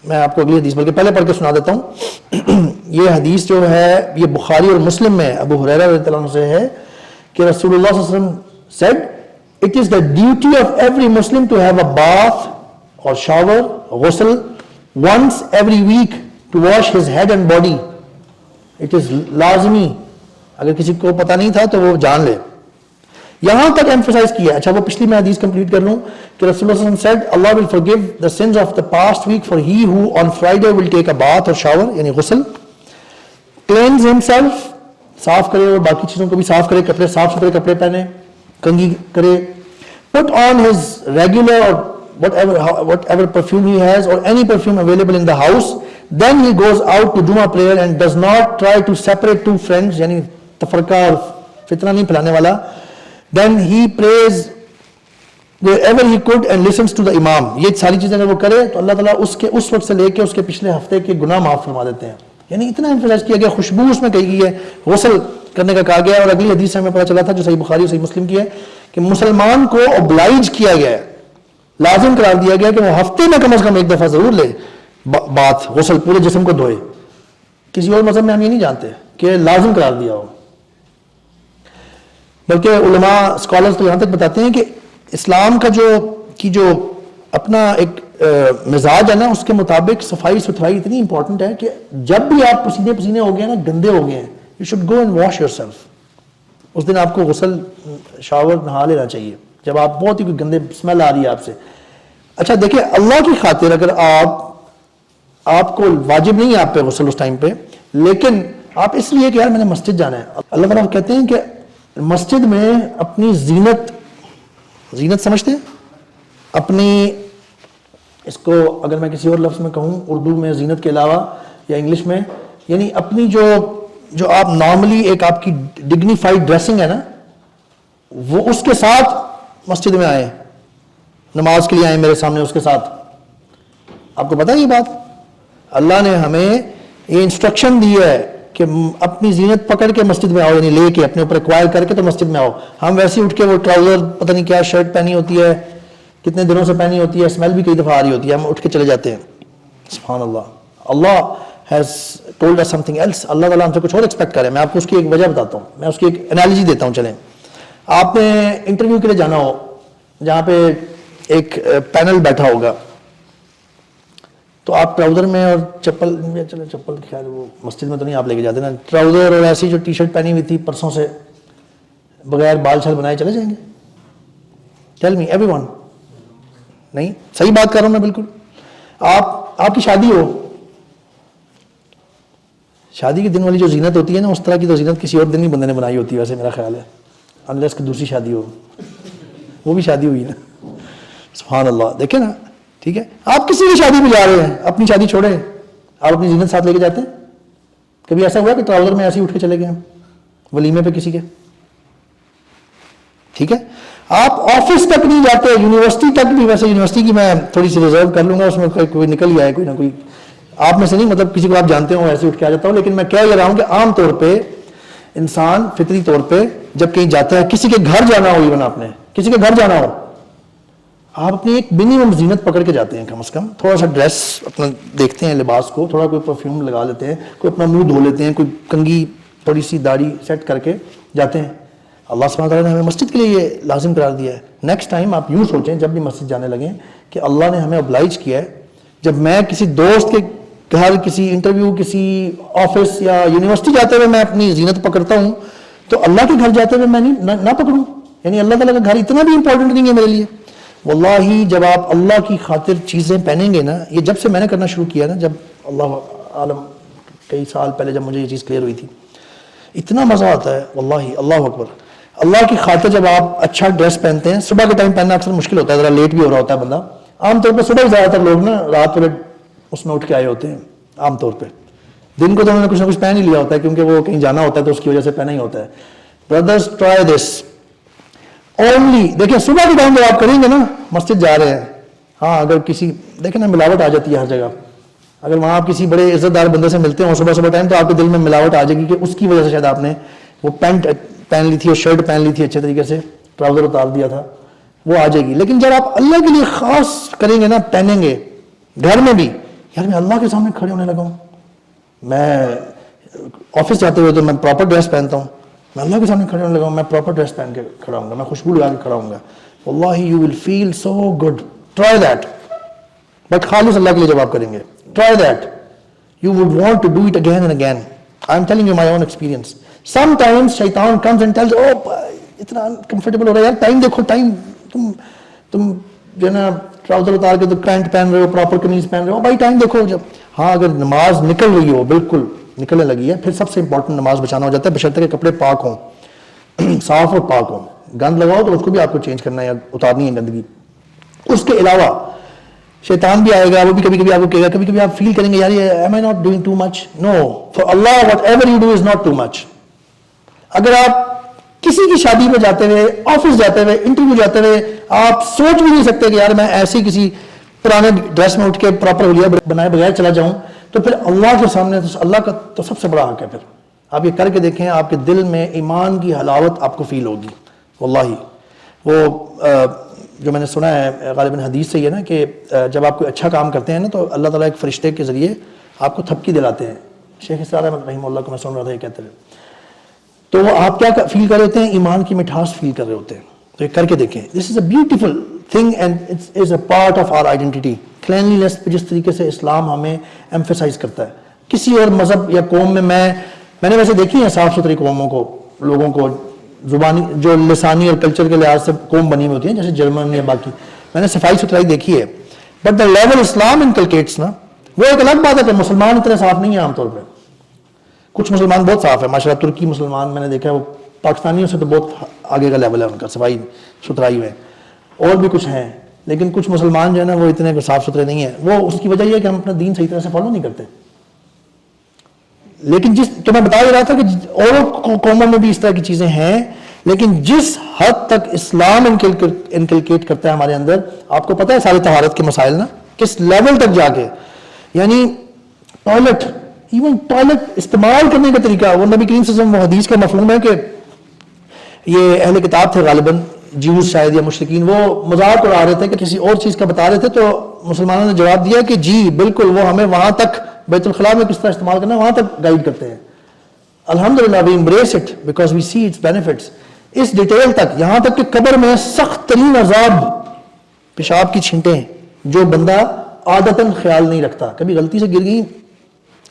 میں آپ کو اگلی حدیث بلکہ پہلے پڑھ کے سنا دیتا ہوں. یہ حدیث جو ہے یہ بخاری اور مسلم میں ابو ہریرہ رضی اللہ عنہ سے ہے کہ رسول اللہ صلی اللہ علیہ وسلم said, it is the duty of every Muslim to have a bath or shower, غسل, once every week to wash his head and body. It is لازمی, اگر کسی کو پتہ نہیں تھا تو وہ جان لے. یہاں تک ایمفسائز کیا. اچھا, وہ پچھلی میں حدیث کمپلیٹ کر لوں کہ رسول اللہ صلی اللہ علیہ وسلم said, Allah will forgive the sins of the past week for he who on Friday will take a bath or shower, یعنی غسل, cleanse himself, صاف کرے اور باقی چیزوں کو بھی صاف کرے, کپڑے صاف ستھرے کپڑے پہنے, کنگھی کرے, put on his regular or whatever perfume he has or any perfume available in the house, then he goes out to Juma prayer and does not try to separate two friends, یعنی تفرقہ اور فتنہ نہیں پھیلانے والا. Then he prays wherever he could and listens to the imam. یہ ساری چیزیں اگر وہ کرے تو اللہ تعالیٰ اس وقت سے لے کے اس کے پچھلے ہفتے کے گناہ معاف فرما دیتے ہیں. یعنی اتنا ایمفسائز کیا گیا. خوشبو اس میں کہی گئی ہے, غسل کرنے کا کہا گیا ہے, اور اگلی حدیث سے ہمیں پتہ چلا تھا جو صحیح بخاری اور صحیح مسلم کی ہے کہ مسلمان کو اوبلائج کیا گیا ہے, لازم قرار دیا گیا کہ وہ ہفتے میں کم از کم ایک دفعہ ضرور لے بات, غسل, پورے جسم کو دھوئے. کسی اور مذہب میں ہم یہ نہیں جانتے کہ لازم قرار دیا ہو, بلکہ علماء اسکالرز تو یہاں تک بتاتے ہیں کہ اسلام کا جو اپنا ایک مزاج ہے نا اس کے مطابق صفائی ستھرائی اتنی امپورٹنٹ ہے کہ جب بھی آپ پسینے پسینے ہو گئے نا, گندے ہو گئے ہیں, you should go and wash yourself. اس دن آپ کو غسل شاور نہا لینا چاہیے جب آپ بہت ہی کوئی گندے اسمیل آ رہی ہے آپ سے. اچھا دیکھیں, اللہ کی خاطر اگر آپ کو واجب نہیں ہے آپ پہ غسل اس ٹائم پہ, لیکن آپ اس لیے کہ یار میں نے مسجد جانا ہے, اللہ تعالیٰ کہتے ہیں کہ مسجد میں اپنی زینت سمجھتے ہیں اپنی, اس کو اگر میں کسی اور لفظ میں کہوں اردو میں زینت کے علاوہ یا انگلش میں, یعنی اپنی جو آپ نارملی ایک آپ کی ڈگنیفائڈ ڈریسنگ ہے نا, وہ اس کے ساتھ مسجد میں آئے, نماز کے لیے آئے میرے سامنے اس کے ساتھ. آپ کو پتہ ہے یہ بات, اللہ نے ہمیں یہ انسٹرکشن دی ہے کہ اپنی زینت پکڑ کے مسجد میں آؤ, یعنی لے کے اپنے اوپر ایکوائر کر کے تو مسجد میں آؤ. ہم ویسے اٹھ کے وہ ٹراؤزر پتہ نہیں کیا شرٹ پہنی ہوتی ہے, کتنے دنوں سے پہنی ہوتی ہے, اسمیل بھی کئی دفعہ آ رہی ہوتی ہے, ہم اٹھ کے چلے جاتے ہیں. سبحان اللہ, Allah has told us something else. اللہ تعالیٰ ہم سے کچھ اور ایکسپیکٹ کرے. میں آپ کو اس کی ایک وجہ بتاتا ہوں, میں اس کی ایک انالوجی دیتا ہوں. چلیں, آپ نے انٹرویو کے لیے جانا ہو جہاں پہ ایک پینل بیٹھا ہوگا, تو آپ ٹراؤزر میں اور چپل خیر وہ مسجد میں تو نہیں آپ لے کے جاتے نا, ٹراؤزر اور ایسی جو ٹی شرٹ پہنی ہوئی تھی پرسوں سے بغیر بال چھل بنائے چلے جائیں گے؟ Tell me every one. نہیں, صحیح بات کر رہا ہوں میں بالکل. آپ کی شادی ہو, شادی کے دن والی جو زینت ہوتی ہے نا, اس طرح کی تو زینت کسی اور دن نہیں بندے نے بنائی ہوتی ہے ویسے میرا خیال ہے, انلیس کہ دوسری شادی ہو, وہ بھی شادی ہوئی نا. سبحان اللہ, دیکھیں نا, ٹھیک ہے, آپ کسی کی شادی میں جا رہے ہیں, اپنی شادی چھوڑیں, آپ اپنی زینت ساتھ لے کے جاتے ہیں؟ کبھی ایسا ہوا کہ ٹراؤزر میں ایسے ہی اٹھ کے چلے گئے ہم ولیمے پہ کسی کے؟ ٹھیک ہے, آپ آفس تک نہیں جاتے, یونیورسٹی تک بھی. ویسے یونیورسٹی کی میں تھوڑی سی ریزرو کر لوں گا, اس میں کوئی نکل ہی آئے کوئی نہ کوئی, آپ میں سے نہیں, مطلب کسی کو آپ جانتے ہو ایسے اٹھ کے آ جاتا ہوں. لیکن میں کہہ یہ رہا ہوں کہ عام طور پہ انسان فطری طور پہ جب کہیں جاتا ہے, کسی کے گھر جانا ہو, ایون آپ نے کسی کے گھر جانا ہو, آپ اپنی ایک منیمم زینت پکڑ کے جاتے ہیں. کم از کم تھوڑا سا ڈریس اپنا دیکھتے ہیں, لباس کو تھوڑا کوئی پرفیوم لگا لیتے ہیں, کوئی اپنا منہ دھو لیتے ہیں, کوئی کنگھی تھوڑی سی داڑھی سیٹ کر کے جاتے ہیں. اللہ سبحانہ تعالیٰ نے ہمیں مسجد کے لیے یہ لازم قرار دیا ہے. نیکسٹ ٹائم آپ یوں سوچیں جب بھی مسجد جانے لگیں کہ اللہ نے ہمیں oblige کیا ہے, جب میں کسی دوست کے گھر, کسی انٹرویو, کسی آفس یا یونیورسٹی جاتے ہوئے میں اپنی زینت پکڑتا ہوں, تو اللہ کے گھر جاتے ہوئے میں نہ پکڑوں. یعنی اللہ تعالیٰ کا گھر اتنا بھی امپورٹنٹ نہیں ہے میرے لیے. واللہ جب آپ اللہ کی خاطر چیزیں پہنیں گے نا, یہ جب سے میں نے کرنا شروع کیا نا, جب اللہ عالم کئی سال پہلے جب مجھے یہ چیز کلیئر ہوئی تھی, اتنا مزہ آتا ہے واللہ. اللہ اکبر, اللہ کی خاطر جب آپ اچھا ڈریس پہنتے ہیں. صبح کے ٹائم پہننا اکثر مشکل ہوتا ہے, ذرا لیٹ بھی ہو رہا ہوتا ہے بندہ. عام طور پہ صبح ہی زیادہ تر لوگ نا رات والے اس میں اٹھ کے آئے ہوتے ہیں. عام طور پہ دن کو تو انہوں نے کچھ نہ کچھ پہن ہی لیا ہوتا ہے, کیونکہ وہ کہیں جانا ہوتا ہے تو اس کی وجہ سے پہنا ہی ہوتا ہے. Brothers try this only. دیکھیں صبح کے ٹائم جب آپ کریں گے نا, مسجد جا رہے ہیں, ہاں اگر کسی دیکھیں نا ملاوٹ آ جاتی ہے ہر جگہ. اگر وہاں آپ کسی بڑے عزت دار بندے سے ملتے ہوں صبح ٹائم, تو آپ کے دل میں ملاوٹ آ جائے گی کہ اس کی وجہ سے شاید آپ نے وہ پینٹ پہن لی تھی اور شرٹ پہن لی تھی اچھے طریقے سے, ٹراؤزر اتار دیا تھا, وہ آ جائے گی. لیکن جب آپ اللہ کے لیے خاص کریں گے نا, پہنیں گے گھر میں بھی, یار میں اللہ کے سامنے کھڑے ہونے لگا ہوں, میں آفس جاتے ہوئے تو میں پراپر ڈریس پہنتا ہوں, میں اللہ کے سامنے کھڑے ہونے لگا ہوں, میں پراپر ڈریس پہن کے کھڑا ہوں گا, میں خوشبو لگا کے کھڑا ہوں گا. واللہ you will feel so good. Try that, but خالص اللہ کے لیے جب آپ کریں گے, try that, you would want to do it again and again. I am telling you my own experience. Sometimes شیطان کمز اینڈ ٹیلز, او اتنا انکمفرٹیبل ہو رہا ہے یار, ٹائم دیکھو, ٹائم, تم جو ہے نا ٹراؤزر اتار کے تو پینٹ پہن رہے ہو, پراپر قمیض پہن رہے ہو, بھائی ٹائم دیکھو. جب ہاں اگر نماز نکل رہی ہو, بالکل نکلنے لگی ہے, پھر سب سے امپورٹنٹ نماز بچانا ہو جاتا ہے, بشرطے کہ کپڑے پاک ہوں, صاف اور پاک ہوں. گند لگاؤ تو اس کو بھی آپ کو چینج کرنا ہے یا اتارنی ہے گندگی. اس کے علاوہ شیطان بھی آئے گا, وہ بھی کبھی کبھی آپ کو کہے گا, کبھی کبھی آپ فیل کریں گے یار am I not doing too much? No, for Allah whatever you do is not too much. اگر آپ کسی کی شادی پہ جاتے ہوئے, آفس جاتے ہوئے, انٹرویو جاتے ہوئے آپ سوچ بھی نہیں سکتے کہ یار میں ایسی کسی پرانے ڈریس میں اٹھ کے پراپر ہولیا بنائے بغیر چلا جاؤں, تو پھر اللہ کے سامنے اللہ کا تو سب سے بڑا حق ہے. پھر آپ یہ کر کے دیکھیں, آپ کے دل میں ایمان کی حلاوت آپ کو فیل ہوگی. واللہ وہ جو میں نے سنا ہے غالباً حدیث سے یہ نا کہ جب آپ کوئی اچھا کام کرتے ہیں نا, تو اللہ تعالیٰ ایک فرشتے کے ذریعے آپ کو تھپکی دلاتے ہیں. شیخ اسرار احمد رحمہ اللہ کو میں سن رہا تھا یہ کہتے ہیں, تو وہ آپ کیا فیل کر رہے ہوتے ہیں, ایمان کی مٹھاس فیل کر رہے ہوتے ہیں. تو یہ کر کے دیکھیں, this is a beautiful thing and it is a part of our identity. Cleanliness پہ جس طریقے سے اسلام ہمیں ایمفیسائز کرتا ہے. کسی اور مذہب یا قوم میں نے ویسے دیکھی ہیں صاف ستھری قوموں کو, لوگوں کو زبانی جو لسانی اور کلچر کے لحاظ سے قوم بنی ہوتی ہیں جیسے جرمن یا باقی, میں نے صفائی ستھرائی دیکھی ہے. بٹ دا لیول اسلام انکلکیٹس نا, وہ ایک الگ بات ہے کہ مسلمان اتنے صاف نہیں ہیں عام طور پہ. کچھ مسلمان بہت صاف ہے ماشاء اللہ, ترکی مسلمان میں نے دیکھا ہے وہ پاکستانیوں سے تو بہت آگے کا لیول ہے ان کا صفائی ستھرائی میں, اور بھی کچھ ہیں. لیکن کچھ مسلمان جو ہے نا وہ اتنے صاف ستھرے نہیں ہیں. وہ اس کی وجہ یہ ہے کہ ہم اپنا دین صحیح طرح سے فالو نہیں کرتے. لیکن تو میں بتا ہی رہا تھا کہ اور قوموں میں بھی اس طرح کی چیزیں ہیں, لیکن جس حد تک اسلام انکلکیٹ کرتا ہے ہمارے اندر, آپ کو پتہ ہے سارے طہارت کے مسائل نا کس لیول تک جا کے, یعنی ٹوائلٹ, ایون ٹوائلٹ استعمال کرنے کا طریقہ, وہ نبی کریم صلی اللہ علیہ وسلم وہ حدیث کا مفہوم ہے کہ یہ اہل کتاب تھے غالباً, جیوز شاید یا مشرکین, وہ مذاق اڑا رہے تھے کہ کسی اور چیز کا بتا رہے تھے, تو مسلمانوں نے جواب دیا کہ جی بالکل وہ ہمیں وہاں تک بیت الخلاء میں کس طرح استعمال کرنا ہے وہاں تک گائیڈ کرتے ہیں. الحمدللہ we embrace it because we see its benefits. اس ڈیٹیل تک, یہاں تک کہ قبر میں سخت ترین عذاب پیشاب کی چھینٹیں جو بندہ عادتاً خیال نہیں رکھتا, کبھی غلطی سے گر گئی,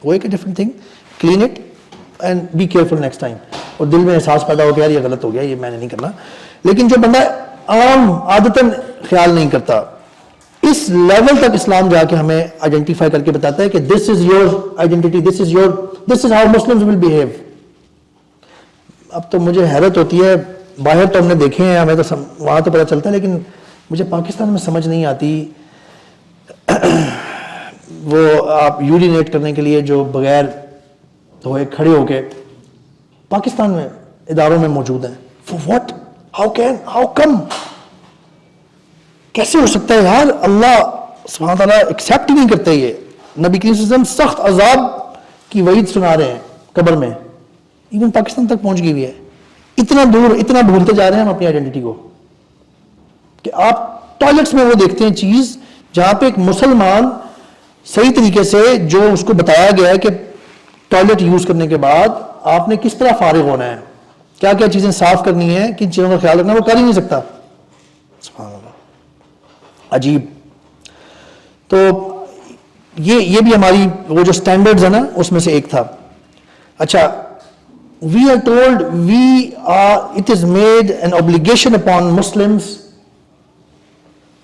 وہ ایک different thing, clean it and be careful next time, اور دل میں احساس پیدا ہو گیا یار یہ غلط ہو گیا, یہ میں نے نہیں کرنا. لیکن جو بندہ عام عادتاً خیال نہیں کرتا, اس لیول تک اسلام جا کے ہمیں آئیڈینٹیفائی کر کے بتاتا ہے کہ this is your identity, this is how Muslims will behave. اب تو مجھے حیرت ہوتی ہے, باہر تو ہم نے دیکھے ہیں, ہمیں تو وہاں تو پتہ چلتا ہے, لیکن مجھے پاکستان میں سمجھ نہیں آتی. وہ آپ یورینیٹ کرنے کے لیے جو بغیر دھوئے کھڑے ہو کے پاکستان میں اداروں میں موجود ہیں. For what? How come? کیسے ہو سکتا ہے یار؟ اللہ سبحانہ تعالیٰ ایکسیپٹ ہی نہیں کرتے. یہ نبی کریم صلی اللہ علیہ وسلم سخت عذاب کی وعید سنا رہے ہیں قبر میں, ایون پاکستان تک پہنچ گئی ہوئی ہے. اتنا دور, اتنا بھولتے جا رہے ہیں ہم اپنی آئیڈینٹی کو کہ آپ ٹوائلٹس میں وہ دیکھتے ہیں چیز جہاں پہ ایک مسلمان صحیح طریقے سے جو اس کو بتایا گیا ہے کہ ٹوائلٹ یوز کرنے کے بعد آپ نے کس طرح فارغ ہونا ہے, کیا کیا چیزیں صاف کرنی ہے, کن چیزوں کا خیال رکھنا, وہ کر ہی نہیں سکتا. سبحان اللہ, عجیب. تو یہ بھی ہماری وہ جو سٹینڈرڈز ہیں نا اس میں سے ایک تھا. اچھا, we are told it is made an obligation upon Muslims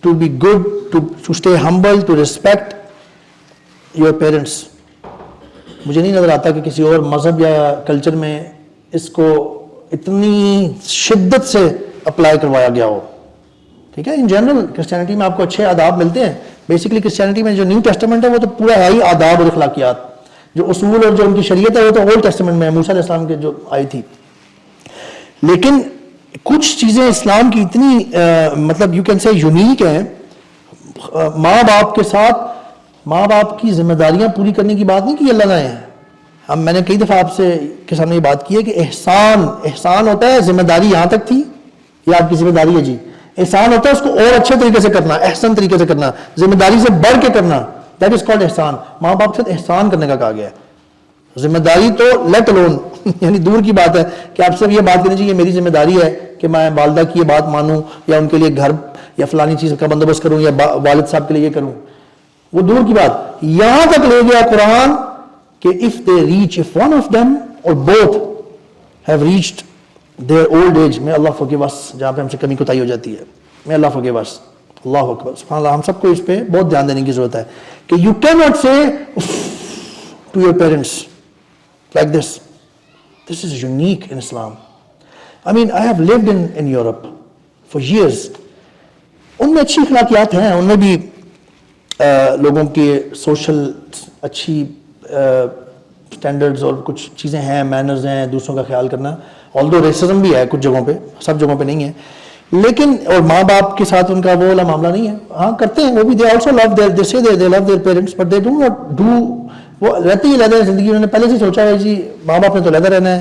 to be good, to stay humble, to respect your parents. مجھے نہیں نظر آتا کہ کسی اور مذہب یا کلچر میں اس کو اتنی شدت سے اپلائی کروایا گیا ہو. ٹھیک ہے, ان جنرل کرسچینٹی میں آپ کو اچھے آداب ملتے ہیں. بیسیکلی کرسچینٹی میں جو نیو ٹیسٹمنٹ ہے وہ تو پورا ہے ہی آداب اور اخلاقیات, جو اصول اور جو ان کی شریعت ہے وہ تو اولڈ ٹیسٹمنٹ میں موسیٰ علیہ السلام کے جو آئی تھی. لیکن کچھ چیزیں اسلام کی اتنی مطلب یو کین سے یونیک ہیں. ماں باپ کے ساتھ ماں باپ کی ذمہ داریاں پوری کرنے کی بات نہیں کی اللہ نے. میں نے کئی دفعہ آپ کے سامنے یہ بات کی ہے کہ احسان ہوتا ہے, ذمہ داری یہاں تک تھی, یہ آپ کی ذمہ داری ہے جی. احسان ہوتا ہے اس کو اور اچھے طریقے سے کرنا, احسن طریقے سے کرنا, ذمہ داری سے بڑھ کے کرنا, دیٹ از کالڈ احسان. ماں باپ کے ساتھ احسان کرنے کا کہا گیا ہے. ذمہ داری تو لیٹ الون یعنی دور کی بات ہے کہ آپ سے یہ بات کرنی چاہیے میری ذمہ داری ہے کہ میں والدہ کی یہ بات مانوں یا ان کے لیے گھر یا فلانی چیز کا بندوبست کروں یا والد صاحب کے لیے یہ کروں, وہ دور کی بات. یہاں تک لے گیا قرآن کہ if one of them or both have reached their old age, may Allah forgive us, جہاں پہ ہم سے کمی کوتاہی ہو جاتی ہے, may Allah forgive us. اللہ اکبر, سبحان اللہ. ہم سب کو اس پہ بہت دھیان دینے کی ضرورت ہے کہ you cannot say to your parents like this. This is unique in Islam. I mean, I have lived in Europe for years. ان میں اچھی اخلاقیات ہیں, ان میں بھی لوگوں کے سوشل اچھی سٹینڈرڈز اور کچھ چیزیں ہیں, مینرز ہیں, دوسروں کا خیال کرنا. although ریسزم بھی ہے کچھ جگہوں پہ, سب جگہوں پہ نہیں ہے, لیکن اور ماں باپ کے ساتھ ان کا وہ والا معاملہ نہیں ہے. ہاں کرتے ہیں وہ بھی, they also love their, they say they love their parents, but they do not do, وہ رہتے ہی علیحدہ زندگی. انہوں نے پہلے سے سوچا ہے جی ماں باپ نے تو علیحدہ رہنا ہے,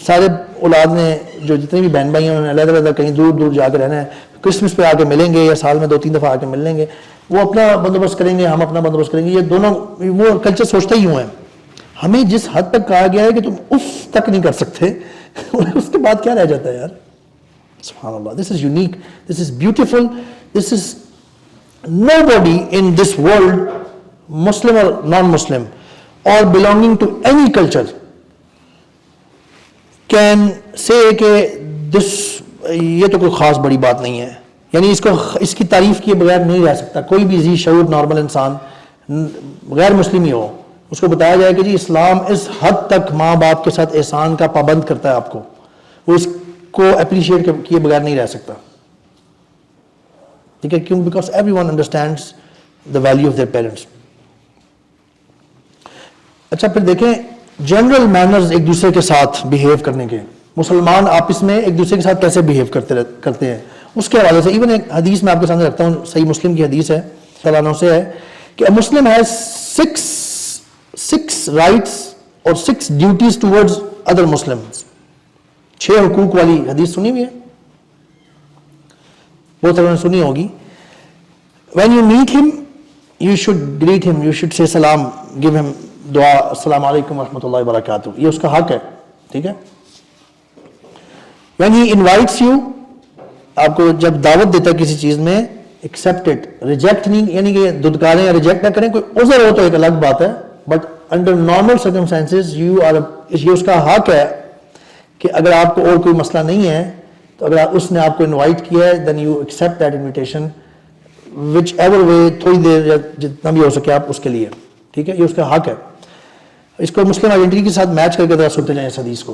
سارے اولاد نے جو جتنے بھی بہن بھائی ہیں انہوں نے علیحدہ علیحدہ کہیں دور دور جا کے رہنا ہے. کرسمس پہ آ کے ملیں گے یا سال میں 2-3 دفعہ آ کے مل لیں گے, وہ اپنا بندوبست کریں گے, ہم اپنا بندوبست کریں گے. یہ دونوں وہ کلچر سوچتے ہی ہوں ہیں. ہمیں جس حد تک کہا گیا ہے کہ تم اف تک نہیں کر سکتے اس کے بعد کیا رہ جاتا ہے یار. سبحان اللہ, this is unique, this is beautiful, this is Nobody in this world, Muslim or non-Muslim, or belonging to any culture, can say کہ یہ تو کوئی خاص بڑی بات نہیں ہے، یعنی اس کی تعریف کیے بغیر نہیں رہ سکتا. کوئی بھی ذی شعور نارمل انسان غیر مسلم ہی ہو، اس کو بتایا جائے کہ جی اسلام اس حد تک ماں باپ کے ساتھ احسان کا پابند کرتا ہے آپ کو، وہ اس کو اپریشیٹ کیے بغیر نہیں رہ سکتا. ٹھیک ہے، کیوں؟ Because everyone understands the value of their parents. اچھا پھر دیکھیں جنرل مینرز ایک دوسرے کے ساتھ بہیو کرنے کے، مسلمان آپس میں ایک دوسرے کے ساتھ کیسے بہیو کرتے ہیں، اس کے حوالے سے ایون ایک حدیث میں آپ کے سامنے رکھتا ہوں، صحیح مسلم کی حدیث ہے، سلانوں سے ہے کہ مسلم ہیز six rights اور 6 duties towards other Muslims. 6 حقوق والی حدیث سنی ہوئی ہے، بہت ساروں نے سنی ہوگی. When you meet him, you should greet him, you should say salam, give him دعا، السلام علیکم ورحمۃ اللہ وبرکاتہ، یہ اس کا حق ہے. ٹھیک ہے. When he invites you، آپ کو جب دعوت دیتا ہے کسی چیز میں، accept it، reject نہیں، یعنی کہ دھتکاریں یا ریجیکٹ نہ کریں. کوئی عذر ہو تو ایک الگ بات ہے، بٹ انڈر نارمل سرکمسٹانسز یہ اس کا حق ہے کہ اگر آپ کو اور کوئی مسئلہ نہیں ہے تو اگر اس نے آپ کو انوائٹ کیا ہے then you accept that invitation whichever way, تھوڑی دیر یا جتنا بھی ہو سکے آپ اس کے لیے. ٹھیک ہے، یہ اس کا حق ہے. اس کو مسلم آئیڈینٹی کے ساتھ میچ کر کے ذرا سنتے جائیں اس حدیث کو.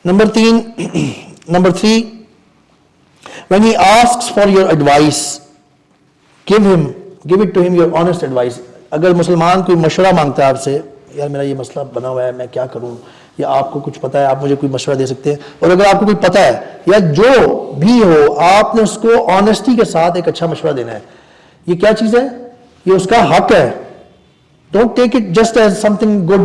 Number 3 when he asks for your advice, give it to him your honest advice. اگر مسلمان کوئی مشورہ مانگتا ہے آپ سے، یار میرا یہ مسئلہ بنا ہوا ہے، میں کیا کروں، یا آپ کو کچھ پتہ ہے، آپ مجھے کوئی مشورہ دے سکتے ہیں. اور اگر آپ کو کوئی پتہ ہے یا جو بھی ہو، آپ نے اس کو آنیسٹی کے ساتھ ایک اچھا مشورہ دینا ہے. یہ کیا چیز ہے؟ یہ اس کا حق ہے. Don't take it just as something good.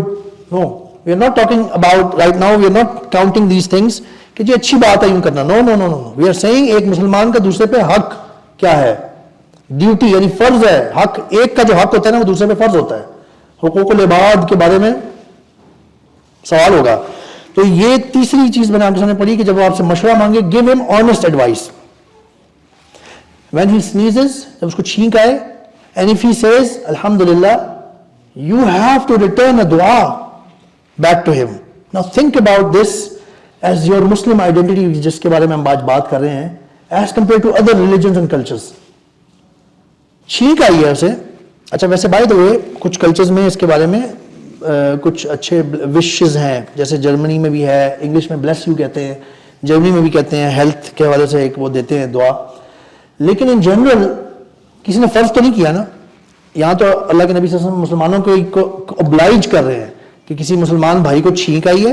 No, we are not talking about right now. We are not counting these things کہ جی اچھی بات ہے یوں کرنا. No. We are saying ایک مسلمان کا دوسرے پہ حق کیا ہے؟ ڈیوٹی، یعنی فرض ہے. حق ایک کا جو حق ہوتا ہے نا وہ دوسرے پہ فرض ہوتا ہے. حقوق العباد کے بارے میں سوال ہوگا. تو یہ تیسری چیز میں نے آپ کے سامنے پڑھی کہ جب وہ آپ سے مشورہ مانگے، give him honest advice. When he sneezes، جب اس کو چھینک آئے، and if he says alhamdulillah، you have to return a dua back to him. Now think about this as your Muslim identity جس کے بارے میں ہم آج بات کر رہے ہیں as compared to other religions and cultures. چھینک آئی ہے اسے. اچھا ویسے بائی دا وے کچھ کلچرز میں اس کے بارے میں کچھ اچھے وشز ہیں، جیسے جرمنی میں بھی ہے، انگلش میں بلیس یو کہتے ہیں، جرمنی میں بھی کہتے ہیں، ہیلتھ کے حوالے سے ایک وہ دیتے ہیں دعا. لیکن ان جنرل کسی نے فرض تو نہیں کیا نا. یہاں تو اللہ کے نبی صلی اللہ علیہ وسلم مسلمانوں کو اوبلائج کر رہے ہیں کہ کسی مسلمان بھائی کو چھینک آئی ہے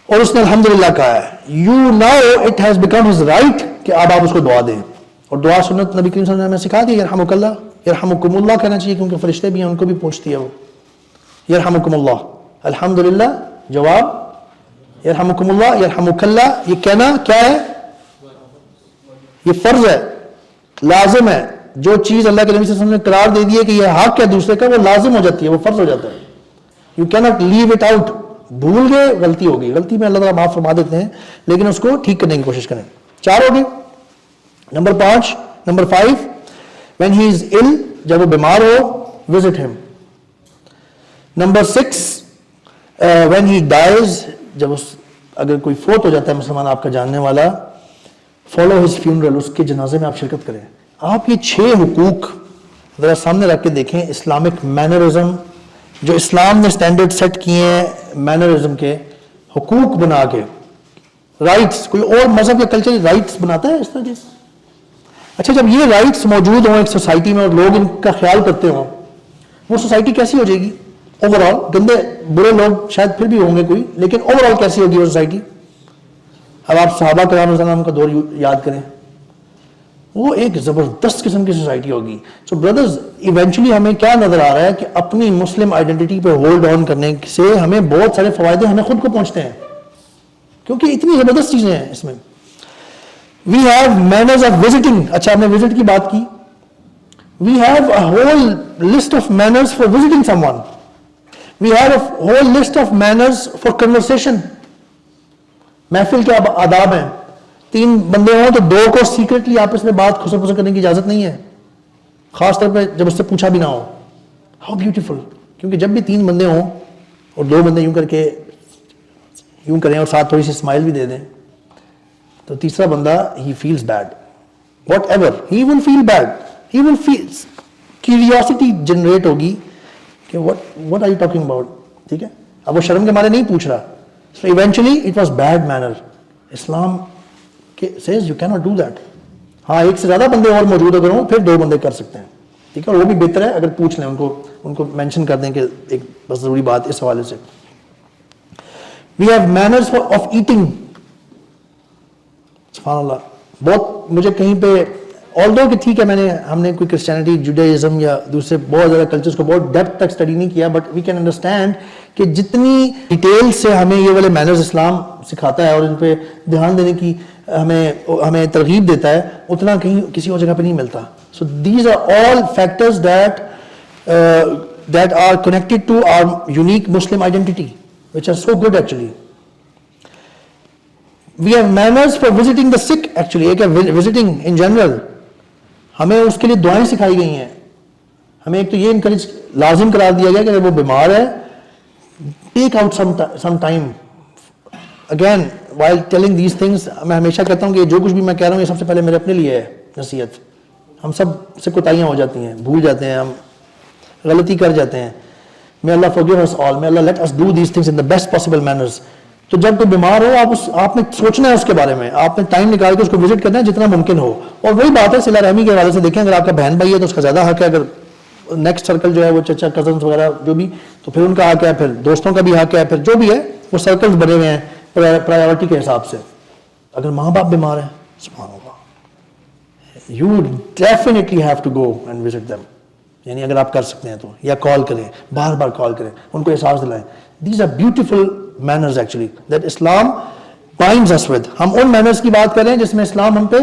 اور اس نے الحمدللہ کہا ہے، you now it has become his right کہ اب آپ اس کو دعا دیں. اور دعا سنت نبی کریم صلی اللہ علیہ وسلم نے سکھا دی، یرحمک اللہ، یرحمکم اللہ کہنا چاہیے، کیونکہ فرشتے بھی ہیں ان کو بھی پوچھتی ہے وہ. یرحمکم اللہ، الحمدللہ جواب، یرحمکم اللہ، یرحمک اللہ، یہ کہنا کیا ہے؟ یہ فرض ہے، لازم ہے. جو چیز اللہ کے نبی صلی اللہ علیہ وسلم نے قرار دے دی ہے کہ یہ حق ہے دوسرے کا، وہ لازم ہو جاتی ہے، وہ فرض ہو جاتا ہے. یو کی ناٹ لیو اٹ آؤٹ. بھول گئے، غلطی ہو گئی، غلطی میں اللہ تعالیٰ معاف فرما دیتے ہیں، لیکن اس کو ٹھیک کرنے کی کوشش کریں. 4 ہو گئے. Number 5 when he is ill، جب وہ بیمار ہو visit him. Number 6 when he dies، جب اگر کوئی فوت ہو جاتا ہے مسلمان آپ کا جاننے والا، follow his funeral، اس کے جنازے میں آپ شرکت کریں. آپ یہ 6 حقوق ذرا سامنے رکھ کے دیکھیں. اسلامک مینرزم جو اسلام نے سٹینڈرڈ سیٹ کیے ہیں مینرزم کے، حقوق بنا کے، رائٹس. کوئی اور مذہب یا کلچر رائٹس بناتا ہے اس طرح کے؟ اچھا جب یہ رائٹس موجود ہوں ایک سوسائٹی میں اور لوگ ان کا خیال کرتے ہوں، وہ سوسائٹی کیسی ہو جائے گی اوور آل؟ گندے برے لوگ شاید پھر بھی ہوں گے کوئی، لیکن اوور آل کیسی ہوگی وہ سوسائٹی؟ اب آپ صحابہ کرام رضی اللہ عنہم کا دور یاد کریں، وہ ایک زبردست قسم کی سوسائٹی ہوگی. سو بردرز ایونچولی ہمیں کیا نظر آ رہا ہے کہ اپنی مسلم آئیڈینٹی پہ ہولڈ آن کرنے سے ہمیں بہت سارے فوائد ہمیں خود کو پہنچتے ہیں، کیونکہ اتنی زبردست چیزیں ہیں اس میں. We have manners of visiting. اچھا ہم نے وزٹ کی بات کی. We have a whole list of manners for visiting someone. We have a whole list of manners for conversation. محفل کے آداب ہیں. 3 بندے ہوں تو 2 کو سیکرٹلی آپس میں بات خسر پسر کرنے کی اجازت نہیں ہے. خاص طور پہ جب اس سے پوچھا بھی نہ ہو. How beautiful. کیونکہ جب بھی 3 بندے ہوں اور 2 بندے یوں کر کے یوں کریں اور ساتھ تھوڑی سی اسمائل بھی دے دیں, تو تیسرا بندہ ہی feels bad. Whatever he will feel bad, he will feel curiosity generate ہوگی کہ what are you talking about. ٹھیک ہے, اب وہ شرم کے مارے نہیں پوچھ رہا. So eventually it was bad manner. Islam says you cannot do that. ہاں ایک سے زیادہ بندے اور موجود اگر ہوں پھر 2 بندے کر سکتے ہیں. ٹھیک ہے, اور وہ بھی بہتر ہے اگر پوچھ لیں ان کو مینشن کر دیں کہ ایک بس ضروری بات اس حوالے سے. We have manners of eating. سبحان اللہ. بہت مجھے کہیں پہ although کہ ٹھیک ہے ہم نے کوئی کرسچینٹی جوڈائزم یا دوسرے بہت زیادہ کلچرز کو بہت ڈیپتھ تک اسٹڈی نہیں کیا, بٹ وی کین انڈرسٹینڈ کہ جتنی ڈیٹیل سے ہمیں یہ والے مینرز اسلام سکھاتا ہے اور ان پہ دھیان دینے کی ہمیں ترغیب دیتا ہے, اتنا کہیں کسی اور جگہ پہ نہیں ملتا. So these are all factors that are connected to our unique Muslim identity which are so good actually. We have manners for visiting the sick actually. ایک ہے visiting in general. ہمیں اس کے لیے دعائیں سکھائی گئی ہیں. ہمیں ایک تو یہ انکریج لازم قرار دیا گیا کہ اگر وہ بیمار ہے take out some time. Again while telling these things میں ہمیشہ کہتا ہوں کہ جو کچھ بھی میں کہہ رہا ہوں یہ سب سے پہلے میرے اپنے لیے ہے نصیحت. ہم سب سے کوتاہیاں ہو جاتی ہیں, بھول جاتے ہیں, ہم غلطی کر جاتے ہیں. May Allah forgive us all. May Allah let us do these things in the best possible manners. تو جب کوئی بیمار ہو آپ نے سوچنا ہے اس کے بارے میں, آپ نے ٹائم نکال کے اس کو وزٹ کرنا ہے جتنا ممکن ہو. اور وہی بات ہے صلہ رحمی کے حوالے سے دیکھیں, اگر آپ کا بہن بھائی ہے تو اس کا زیادہ حق ہے, اگر نیکسٹ سرکل جو ہے وہ چچا کزنس وغیرہ جو بھی, تو پھر ان کا حق ہے, پھر دوستوں کا بھی حق ہے, پھر جو بھی ہے وہ سرکلز بنے ہوئے ہیں پرائیورٹی کے حساب سے. اگر ماں باپ بیمار ہیں سبحان اللہ, you definitely have to go and visit them. یعنی اگر آپ کر سکتے ہیں تو, یا کال کریں, بار بار کال کریں, ان کو احساس دلائیں. These are beautiful manners actually that Islam binds us with. ہم ان manners کی بات کر رہے ہیں جس میں اسلام ہم پہ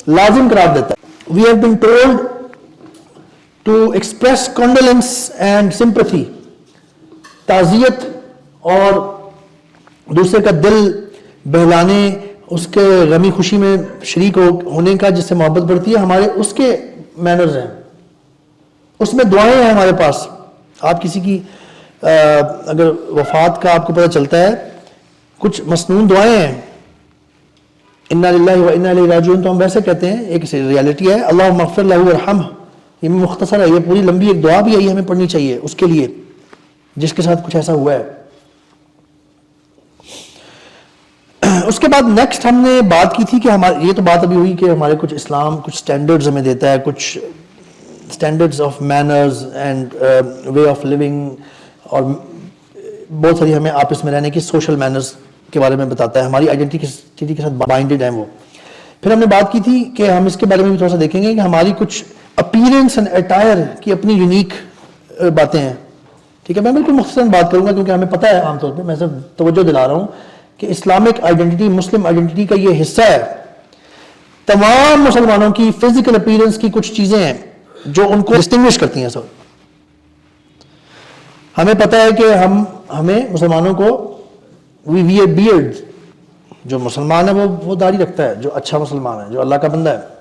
لازم قرار دیتا ہے. We have been told to express condolence and sympathy. تعزیت اور دوسرے کا دل بہلانے, اس کے غمی خوشی میں شریک ہونے کا جس سے محبت بڑھتی ہے, ہمارے اس کے manners ہیں. اس میں دعائیں ہیں ہمارے پاس. آپ کسی کی اگر وفات کا آپ کو پتہ چلتا ہے, کچھ مسنون دعائیں ہیں, انا للہ و انا الیہ راجعون, تو ہم ویسے کہتے ہیں, ایک ریالٹی ہے اللہم اغفر لہ وارحمہ. یہ مختصر ہے, یہ پوری لمبی ایک دعا بھی ہے, یہ ہمیں پڑھنی چاہیے اس کے لیے جس کے ساتھ کچھ ایسا ہوا ہے. اس کے بعد نیکسٹ ہم نے بات کی تھی کہ یہ تو بات ابھی ہوئی کہ ہمارے کچھ اسلام کچھ اسٹینڈرڈز ہمیں دیتا ہے, کچھ standards of manners and way of living, اور بہت ساری ہمیں آپس میں رہنے کی سوشل مینرز کے بارے میں بتاتا ہے, ہماری آئیڈینٹی کے ساتھ بائنڈڈ ہیں وہ. پھر ہم نے بات کی تھی کہ ہم اس کے بارے میں بھی تھوڑا سا دیکھیں گے کہ ہماری کچھ اپیرنس اینڈ اٹائر کی اپنی یونیک باتیں ہیں. ٹھیک ہے, میں بالکل مختصراً بات کروں گا کیونکہ ہمیں پتہ ہے, عام طور پہ میں صرف توجہ دلا رہا ہوں کہ اسلامک آئیڈینٹی, مسلم آئیڈینٹی کا یہ حصہ ہے. تمام مسلمانوں کی فزیکل اپیرنس کی کچھ چیزیں ہیں جو ان کو ڈسٹنگوش کرتی ہیں. سر ہمیں پتہ ہے کہ ہمیں مسلمانوں کو وی ویئر بیئرڈ. جو مسلمان ہے وہ داڑھی رکھتا ہے, جو اچھا مسلمان ہے, جو اللہ کا بندہ ہے.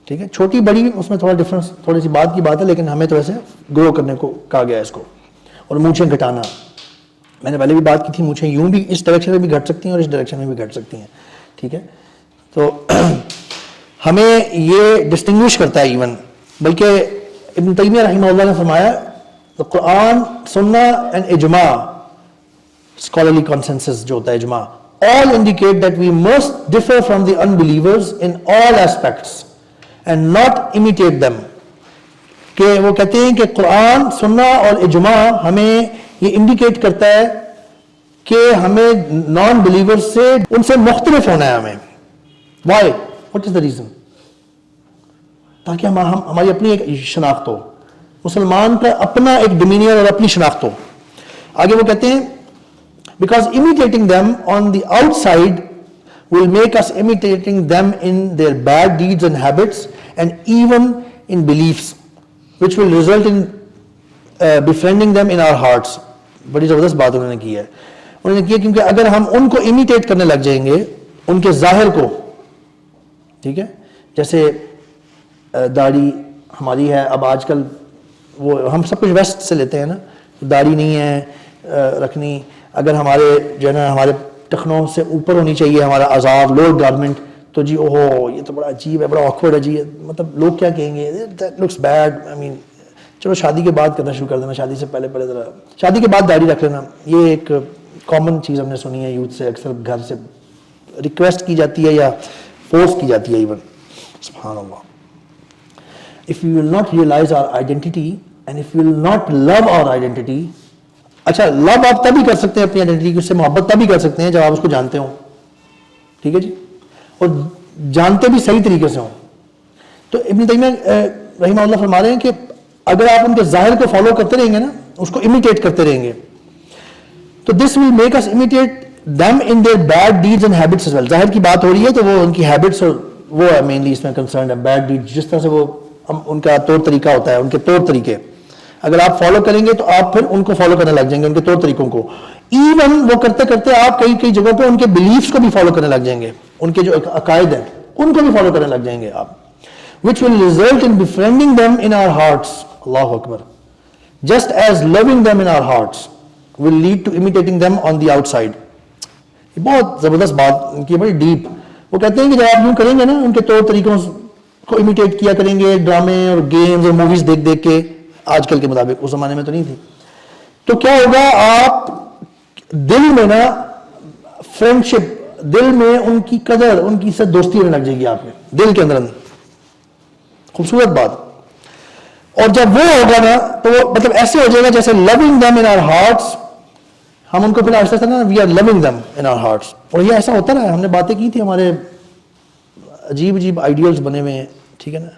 ٹھیک ہے, چھوٹی بڑی اس میں تھوڑا ڈفرنس, تھوڑی سی بات کی بات ہے, لیکن ہمیں تو ایسے گرو کرنے کو کہا گیا ہے اس کو. اور مونچھیں گھٹانا, میں نے پہلے بھی بات کی تھی, مونچھیں یوں بھی اس ڈائریکشن میں بھی گھٹ سکتی ہیں اور اس ڈائریکشن میں بھی گھٹ سکتی ہیں. ٹھیک ہے, تو ہمیں یہ ڈسٹنگوش کرتا ہے ایون. بلکہ ابن تیمیہ رحمہ اللہ نے فرمایا قرآن, سنہ اینڈ اجماع, اسکالرلی کنسنسس جو ہوتا ہے اجماع, all indicate that we must differ from the unbelievers in all aspects and not imitate them. کہ وہ کہتے ہیں کہ قرآن, سنہ اور اجماع ہمیں یہ انڈیکیٹ کرتا ہے کہ ہمیں نان بلیور سے ان سے مختلف ہونا ہے. ہمیں why, what is the reason, تاکہ ہماری اپنی ایک شناخت ہو, مسلمان کا اپنا ایک ڈومینئر اور اپنی شناخت ہو. آگے وہ کہتے ہیں because imitating them on the outside will make us imitating them in their bad deeds and habits and even in beliefs, which will result in befriending them in our hearts. بڑی زبردست بات انہوں نے کی ہے. انہوں نے کیا کیونکہ اگر ہم ان کو امیٹیٹ کرنے لگ جائیں گے, ان کے ظاہر کو, ٹھیک ہے, جیسے داڑھی, ہماری ہے. اب آج کل وہ ہم سب کچھ ویسٹ سے لیتے ہیں نا, داڑھی نہیں ہے رکھنی, اگر ہمارے جو ہے نا ہمارے ٹخنوں سے اوپر ہونی چاہیے ہمارا عذاب لوور گارمنٹ, تو جی اوہو یہ تو بڑا عجیب ہے, بڑا آکورڈ ہے جی, مطلب لوگ کیا کہیں گے, دیٹ لکس بیڈ. آئی مین چلو شادی کے بعد کرنا شروع کر دینا, شادی سے پہلے ذرا شادی کے بعد داڑھی رکھ لینا. یہ ایک کامن چیز ہم نے سنی ہے یوتھ سے, اکثر گھر سے ریکویسٹ کی جاتی ہے یا فورس کی جاتی ہے ایون. سبحان اللہ. If we will not realize our identity and if we will not love our identity, اچھا لو آپ تبھی کر سکتے ہیں اپنی آئیڈینٹی کی, اس سے محبت تبھی کر سکتے ہیں جب آپ اس کو جانتے ہوں, ٹھیک ہے جی, اور جانتے بھی صحیح طریقے سے ہوں. تو ابن تیمیہ رحمہ اللہ فرما رہے ہیں کہ اگر آپ ان کے ظاہر کو فالو کرتے رہیں گے نا, اس کو امیٹیٹ کرتے رہیں گے, تو this will make us imitate them in their bad deeds and habits as well. ظاہر کی بات ہو رہی ہے تو وہ ان کی ہیبٹس اور وہ مینلی اس میں کنسرنڈ ہے. بیڈ ڈیڈ جس طرح سے وہ ان کا طور طریقہ ہوتا ہے, ان کے طور طریقے اگر آپ فالو کریں گے تو آپ پھر ان کو فالو کرنے لگ جائیں گے, ان کے طور طریقوں کو. ایون وہ کرتے کرتے آپ کئی کئی جگہوں پہ ان کے بلیفس کو بھی فالو کرنے لگ جائیں گے, ان کے جو عقائد ہیں ان کو بھی فالو کرنے لگ جائیں گے آپ, which will result in befriending them in our hearts. Allah Akbar. Just as loving them in our hearts will lead to imitating them on the outside. یہ بہت زبردست بات ان کی, بڑی ڈیپ. وہ کہتے ہیں کہ جب آپ یوں کریں گے نا, ان کے طور طریقوں کو امیٹیٹ کیا کریں گے, ڈرامے اور گیمز اور موویز دیکھ دیکھ کے, آج کل کے مطابق, اس زمانے میں تو نہیں تھی, تو کیا ہوگا, آپ دل میں نا فرینڈشپ, دل میں ان کی قدر, ان کی سے دوستی ہونے لگ جائے گی آپ کے دل کے اندر. خوبصورت بات. اور جب وہ ہوگا نا تو وہ مطلب ایسے ہو جائے گا جیسے loving them in our hearts, ہم ان کو پھر آہستہ نا we are loving them in our hearts. اور یہ ایسا ہوتا رہا ہے, ہم نے باتیں کی تھی, ہمارے عجیب عجیب آئیڈیلز بنے ہوئے ہیں, ٹھیک ہے نا,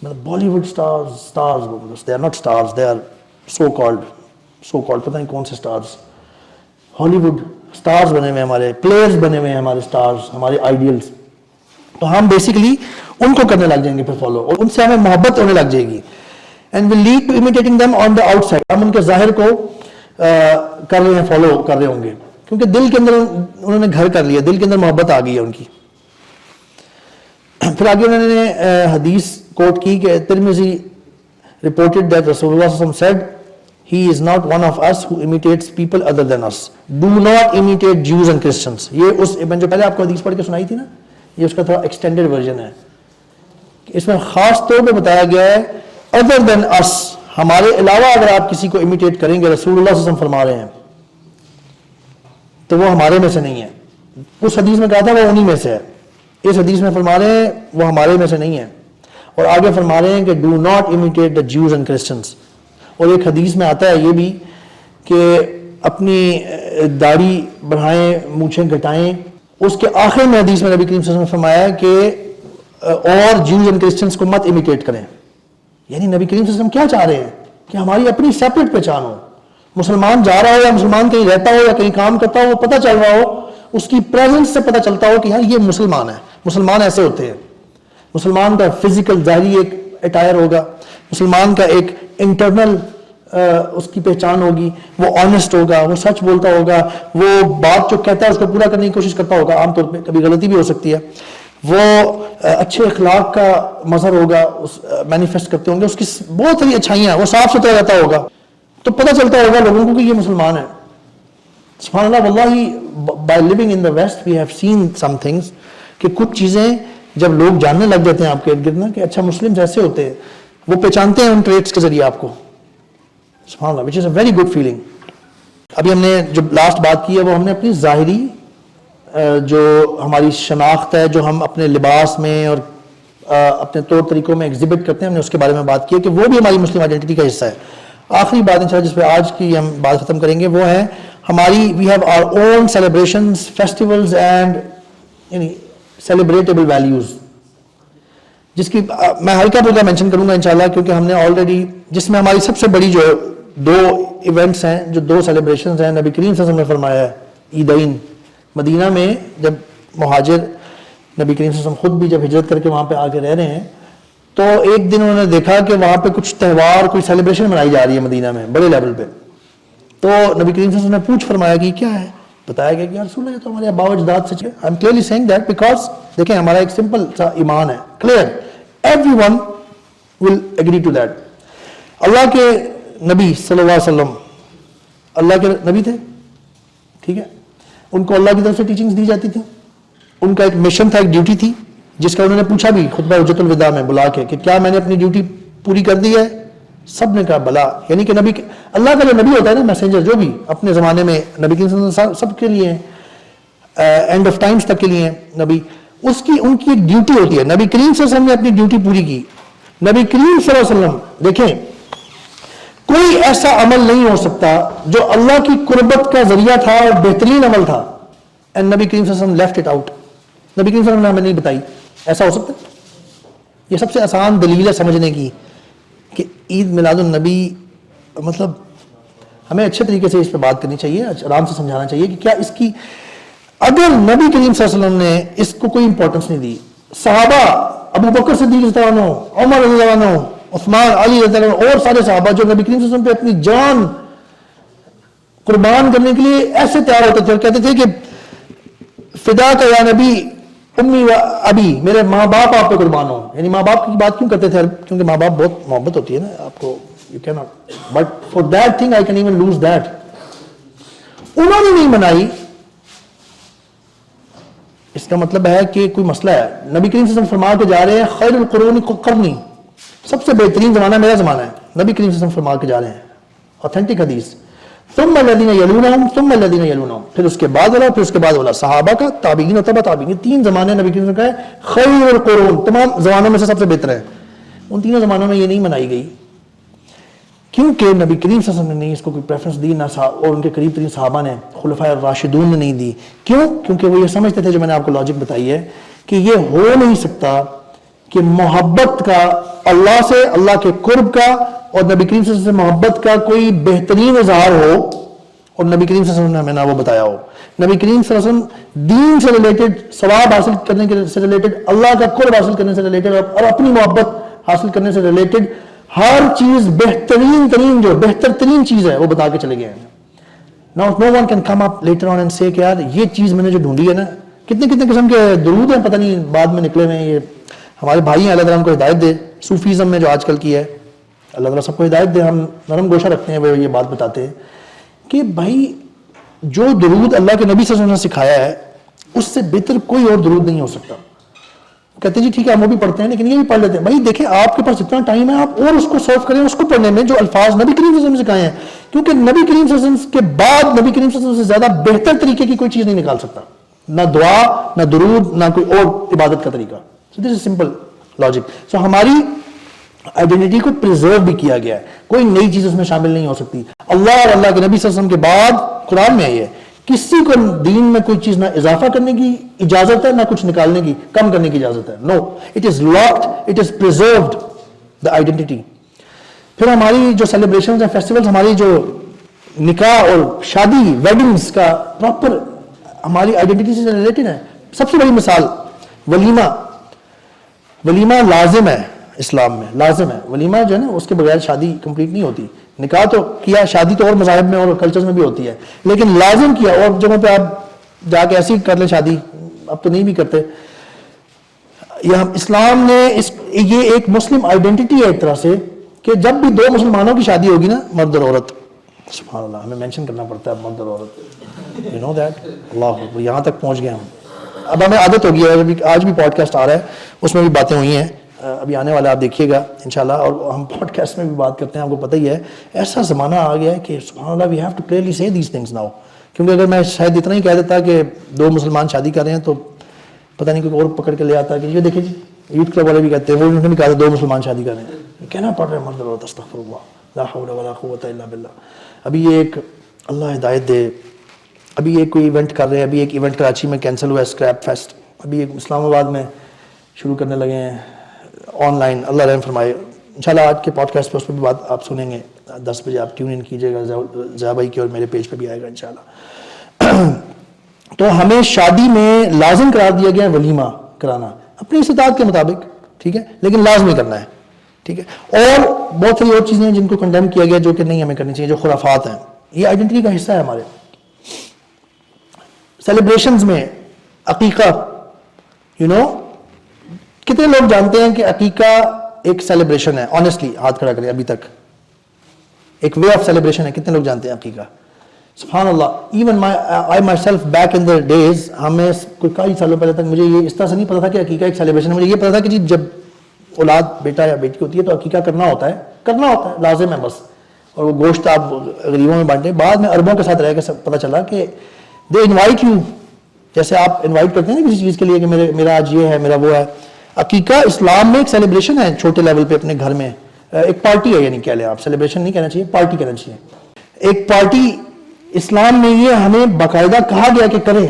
مطلب Bollywood stars, they are not stars, they are so called پتہ نہیں کون سے اسٹارز, ہالی ووڈ اسٹارز بنے ہوئے ہیں ہمارے, پلیئرز بنے ہوئے ہیں ہمارے اسٹارز, ہمارے آئیڈیلز. تو ہم بیسیکلی ان کو کرنے لگ جائیں گے پھر فالو, اور ان سے ہمیں محبت ہونے لگ جائے گی. And will lead to imitating them on the outside. ہم ان کے ظاہر کو کر رہے ہیں, فالو کر رہے ہوں گے, کیونکہ دل کے اندر انہوں نے گھر کر لیا, دل کے اندر محبت آ گئی ہے ان کی. پھر آگے انہوں نے حدیث کوٹ کی کہ ترمذی reported that Rasulullah sallallahu alaihi wasallam said, he is not one of us who imitates people other than us. Do not imitate Jews and Christians. یہ اس میں جو پہلے آپ کو حدیث پڑھ کے سنائی تھی نا, یہ اس کا تھوڑا ایکسٹینڈڈ ورژن ہے. اس میں خاص طور پہ بتایا گیا ہے other than us, ہمارے علاوہ اگر آپ کسی کو امیٹیٹ کریں گے, رسول اللہ صلی اللہ علیہ وسلم فرما رہے ہیں, تو وہ ہمارے میں سے نہیں ہے. اس حدیث میں کہا تھا وہ انہی میں سے ہے, اس حدیث میں فرما رہے ہیں وہ ہمارے میں سے نہیں ہے. اور آگے فرما رہے ہیں کہ do not imitate the Jews and Christians. اور ایک حدیث میں آتا ہے یہ بھی کہ اپنی داڑھی بڑھائیں, مونچھیں گھٹائیں. اس کے آخر میں حدیث میں نبی کریم صلی اللہ علیہ وسلم نے فرمایا کہ اور جیوز اینڈ کرسچنس کو مت امیٹیٹ کریں. یعنی نبی کریم صلی اللہ علیہ وسلم کیا چاہ رہے ہیں کہ ہماری اپنی سیپریٹ پہچان ہو. مسلمان جا رہا ہو یا مسلمان کہیں رہتا ہو یا کہیں کام کرتا ہو, وہ پتہ چل رہا ہو, اس کی پریزنس سے پتہ چلتا ہو کہ یار یہ مسلمان ہے. مسلمان ایسے ہوتے ہیں. مسلمان کا فزیکل ظاہری ایک اٹائر ہوگا, مسلمان کا ایک انٹرنل اس کی پہچان ہوگی, وہ آنیسٹ ہوگا, وہ سچ بولتا ہوگا, وہ بات جو کہتا ہے اس کو پورا کرنے کی کوشش کرتا ہوگا, عام طور پہ کبھی غلطی بھی ہو سکتی ہے, وہ اچھے اخلاق کا مظہر ہوگا, مینیفیسٹ کرتے ہوں گے, اس کی بہت ساری اچھائیاں, وہ صاف ستھرا رہتا ہوگا, تو پتہ چلتا ہوگا لوگوں کو کہ یہ مسلمان ہے. سبحان اللہ. واللہ by living in the West we have seen some things, کہ کچھ چیزیں جب لوگ جاننے لگ جاتے ہیں آپ کے ارد گرد نا کہ اچھا مسلم ایسے ہوتے ہیں, وہ پہچانتے ہیں ان ٹریٹس کے ذریعے آپ کو. سبحان اللہ, وچ از اے ویری گڈ فیلنگ. ابھی ہم نے جو لاسٹ بات کی ہے وہ ہم نے اپنی ظاہری جو ہماری شناخت ہے, جو ہم اپنے لباس میں اور اپنے طور طریقوں میں ایگزیبٹ کرتے ہیں, ہم نے اس کے بارے میں بات کی ہے کہ وہ بھی ہماری مسلم آئیڈینٹی کا حصہ ہے. آخری بات انشاءاللہ جس پہ آج کی ہم بات ختم کریں گے وہ ہے ہماری we have our own celebrations, festivals and یعنی سیلیبریٹیبل ویلیوز, جس کی میں ہلکا پھلکا مینشن کروں گا انشاءاللہ, کیونکہ ہم نے آلریڈی, جس میں ہماری سب سے بڑی جو 2 ایونٹس ہیں, جو 2 سیلیبریشنز ہیں, نبی کریم صلی اللہ علیہ وسلم نے فرمایا ہے عیدین. مدینہ میں جب مہاجر نبی کریم صلی اللہ علیہ وسلم خود بھی جب ہجرت کر کے وہاں پہ آ کے رہ رہے ہیں, تو ایک دن انہوں نے دیکھا کہ وہاں پہ کچھ تہوار, کوئی سیلیبریشن منائی جا رہی ہے مدینہ میں بڑے لیول پہ. تو نبی کریم صلی اللہ علیہ وسلم نے پوچھ فرمایا کہ کیا ہے. بتایا گیا کہ یا رسول اللہ یہ تو ہمارے آباء و اجداد سے. I am clearly seeing that because دیکھیں ہمارا ایک سمپل سا ایمان ہے, clear, everyone will agree to that. اللہ کے نبی صلی اللہ علیہ وسلم اللہ کے نبی تھے, ٹھیک ہے, ان کو اللہ کی طرف سے ٹیچنگز دی جاتی تھیں, ان کا ایک مشن تھا, ایک ڈیوٹی تھی, جس کا انہوں نے پوچھا بھی خطبہ حجۃ الوداع میں بلا کے کہ کیا میں نے اپنی ڈیوٹی پوری کر دی ہے؟ سب نے کہا بلا. یعنی کہ نبی, اللہ کا جو نبی ہوتا ہے نا, میسنجر, جو بھی اپنے زمانے میں نبی کریم صلی اللہ علیہ وسلم سب کے لیے اینڈ آف ٹائمز تک کے لیے نبی, ان کی ایک ڈیوٹی ہوتی ہے. نبی کریم صلی اللہ علیہ وسلم نے اپنی ڈیوٹی پوری کی. نبی کریم صلی اللہ علیہ وسلم, دیکھیں, کوئی ایسا عمل نہیں ہو سکتا جو اللہ کی قربت کا ذریعہ تھا اور بہترین عمل تھا, اینڈ نبی کریم صلی اللہ علیہ وسلم لیفٹ اٹ آؤٹ. نبی کریم صلی اللہ علیہ وسلم نے ہمیں نہیں بتائی. ایسا ہو سکتا ہے؟ یہ سب سے آسان دلیل ہے سمجھنے کی کہ عید میلاد النبی, مطلب ہمیں اچھے طریقے سے اس پہ بات کرنی چاہیے, آرام سے سمجھانا چاہیے کہ کیا اس کی, اگر نبی کریم صلی اللہ علیہ وسلم نے اس کو کوئی امپورٹنس نہیں دی, صحابہ ابو بکر صدیق رضی اللہ عنہ, عمر رضی اللہ عنہ, عثمان, علی رضی اللہ عنہ, اور سارے صحابہ جو نبی کریم صلی اللہ علیہ وسلم پہ اپنی جان قربان کرنے کے لیے ایسے تیار ہوتے تھے اور کہتے تھے کہ فدا کا یا نبی امی و ابی, میرے ماں باپ آپ پہ قربان ہوں. یعنی ماں باپ کی بات کیوں کرتے تھے؟ کیونکہ ماں باپ بہت محبت ہوتی ہے نا آپ کو, یو کی not, but for that thing I can even lose that. انہوں نے نہیں منائی, اس کا مطلب ہے کہ کوئی مسئلہ ہے. نبی کریم صلی اللہ علیہ وسلم فرما کے جا رہے ہیں خیر القرون قرنی, سب سے بہترین زمانہ میرا زمانہ ہے. نبی کریم صلی اللہ علیہ وسلم فرما کے جا رہے ہیں, اوتھینٹک حدیث. ثم الذین یلونہم ثم الذین یلونہم, پھر اس کے بعد والا, پھر اس کے بعد والا, صحابہ کا, تابعین و تبع تابعین, یہ تین زمانے نبی کریم صلی اللہ علیہ وسلم کا ہے خیر القرون, تمام زمانوں میں سے سب سے بہتر ہے. ان تینوں زمانوں میں یہ نہیں منائی گئی کیونکہ نبی کریم صلی اللہ علیہ وسلم نے نہیں اس کو کوئی پریفرنس دی, نہ اور ان کے قریب ترین صحابہ نے, خلفائے الراشدون نے نہیں دی. کیوں؟ کیونکہ وہ یہ سمجھتے تھے, جو میں نے آپ کو لاجک بتائی ہے, کہ یہ ہو نہیں سکتا کہ محبت کا اللہ سے, اللہ کے قرب کا اور نبی کریم صلی اللہ علیہ وسلم سے محبت کا کوئی بہترین اظہار ہو اور نبی کریم صلی اللہ علیہ وسلم نے ہمیں نہ وہ بتایا ہو. نبی کریم صلی اللہ علیہ وسلم دین سے ریلیٹڈ, ثواب حاصل کرنے سے ریلیٹڈ, اللہ کا قرب حاصل کرنے سے ریلیٹڈ اور اپنی محبت حاصل کرنے سے ریلیٹڈ ہر چیز, بہترین ترین جو بہتر ترین چیز ہے وہ بتا کے چلے گئے ہیں. Now no one can come up later on and say کہ یار یہ چیز میں نے جو ڈھونڈی ہے نا, کتنے کتنے قسم کے درود ہیں, پتہ نہیں بعد میں نکلے ہوئے ہیں. یہ ہمارے بھائی ہیں, اللہ تعالیٰ ان کو ہدایت دے. صوفیزم میں جو آج کل کی ہے, اللہ تعالیٰ سب کو ہدایت دے. ہم نرم گوشہ رکھتے ہیں, وہ یہ بات بتاتے ہیں کہ بھائی جو درود اللہ کے نبی صلی اللہ علیہ وسلم نے سکھایا ہے اس سے بہتر کوئی اور درود نہیں ہو سکتا. کہتے ہیں جی ٹھیک ہے ہم وہ بھی پڑھتے ہیں لیکن یہ بھی پڑھ لیتے ہیں. بھائی دیکھیں آپ کے پاس اتنا ٹائم ہے, آپ اور اس کو سرو کریں, اس کو پڑھنے میں جو الفاظ نبی کریم صلی اللہ علیہ وسلم نے سکھائے ہیں, کیونکہ نبی کریم صلی اللہ علیہ وسلم کے بعد نبی کریم صلی اللہ علیہ وسلم سے زیادہ بہتر طریقے کی کوئی چیز نہیں نکال سکتا, نہ دعا, نہ درود, نہ کوئی اور عبادت کا طریقہ. سو دس از سمپل لاجک. سو ہماری آئیڈینٹی کو پریزرو بھی کیا گیا ہے, کوئی نئی چیز اس میں شامل نہیں ہو سکتی. اللہ اور اللہ کے نبی صلی اللہ علیہ وسلم کے بعد قرآن میں ہے کسی کو دین میں کوئی چیز نہ اضافہ کرنے کی اجازت ہے, نہ کچھ نکالنے کی, کم کرنے کی اجازت ہے. No, it is locked, it is preserved the identity. پھر ہماری جو سیلیبریشنز ہیں, فیسٹیولز, ہماری جو نکاح اور شادی, ویڈنگز کا پراپر ہماری آئیڈینٹی سے ریلیٹڈ ہے. سب سے بڑی مثال ولیمہ. ولیمہ لازم ہے اسلام میں, لازم ہے. ولیمہ جو ہے نا اس کے بغیر شادی کمپلیٹ نہیں ہوتی. نکاح تو کیا, شادی تو اور مذاہب میں اور کلچرز میں بھی ہوتی ہے, لیکن لازم کیا. اور جگہوں پہ آپ جا کے ایسی کر لیں شادی, اب تو نہیں بھی کرتے. اسلام نے یہ ایک مسلم آئیڈینٹی ہے ایک طرح سے, کہ جب بھی دو مسلمانوں کی شادی ہوگی نا, مرد اور عورت, سبحان اللہ, ہمیں مینشن کرنا پڑتا ہے مرد اور عورت, یو نو دیٹ, اللہ, یہاں تک پہنچ گئے ہم. اب ہمیں عادت ہو گئی ہے, آج بھی پوڈ کاسٹ آ رہا ہے, اس میں بھی باتیں ہوئی ہیں, ابھی آنے والا آپ دیکھیے گا انشاءاللہ. اور ہم پوڈ کاسٹ میں بھی بات کرتے ہیں, آپ کو پتہ ہی ہے. ایسا زمانہ آ گیا ہے کہ سبحان اللہ, وی ہیو ٹو کلیئرلی سے دیز تھنگز ناؤ. کیونکہ اگر میں شاید اتنا ہی کہہ دیتا کہ دو مسلمان شادی کر رہے ہیں تو پتہ نہیں کوئی اور پکڑ کے لے آتا کہ یہ دیکھیں جی یوتھ کلب والے بھی کہتے ہیں, وہ انہوں نے کہا دو مسلمان شادی کر رہے ہیں, کہنا پڑ رہا ہے مرد اور استغفر اللہ, لا حول ولا قوت الا باللہ. ابھی یہ ایک, اللہ ہدایت دے, ابھی ایک کوئی ایونٹ کر رہے ہیں, ابھی ایک ایونٹ کراچی میں کینسل ہوا ہے, اسکریپ فیسٹ. ابھی ایک اسلام آباد میں شروع کرنے لگے ہیں آن لائن, اللہ رحم فرمائے. انشاءاللہ آج کے پوڈ کاسٹ پہ اس پہ بھی بات آپ سنیں گے, 10 بجے آپ ٹیون ان کیجیے گا ضیاء بھائی کی, اور میرے پیج پہ بھی آئے گا انشاءاللہ. تو ہمیں شادی میں لازم قرار دیا گیا ہے ولیمہ کرانا, اپنی استطاعت کے مطابق, ٹھیک ہے, لیکن لازمی کرنا ہے, ٹھیک ہے. اور بہت ساری اور چیزیں ہیں جن کو کنڈیم کیا گیا جو کہ نہیں ہمیں کرنی چاہیے, جو خرافات ہیں. یہ آئیڈینٹی کا حصہ ہے ہمارے. سیلیبریشنز میں عقیقہ, یو نو, کتنے لوگ جانتے ہیں کہ عقیقہ ایک سیلیبریشن ہے, آنیسٹلی ہاتھ کھڑا کریں ابھی تک, ایک وے آف سیلیبریشن ہے. کتنے لوگ جانتے ہیں عقیقہ؟ سبحان اللہ. Even I myself back in the days, ہمیں کوئی کئی سالوں پہلے تک مجھے یہ اس طرح سے نہیں پتا تھا کہ عقیقہ ایک سیلیبریشن ہے. مجھے یہ پتا تھا کہ جی جب اولاد بیٹا یا بیٹی ہوتی ہے تو عقیقہ کرنا ہوتا ہے, لازم ہے بس, اور وہ گوشت آپ غریبوں میں بانٹیں. بعد میں عربوں کے ساتھ رہ کے پتہ چلا کہ دے انوائٹ یو, جیسے آپ انوائٹ کرتے ہیں نا کسی چیز کے لیے کہ میرا آج یہ ہے, میرا وہ ہے. عقیقہ اسلام میں ایک سیلیبریشن ہے چھوٹے لیول پہ اپنے گھر میں, ایک پارٹی ہے, یعنی کہہ لیں آپ, سیلیبریشن نہیں کہنا چاہیے, پارٹی کہنا چاہیے. ایک پارٹی اسلام میں یہ ہمیں باقاعدہ کہا گیا کہ کریں,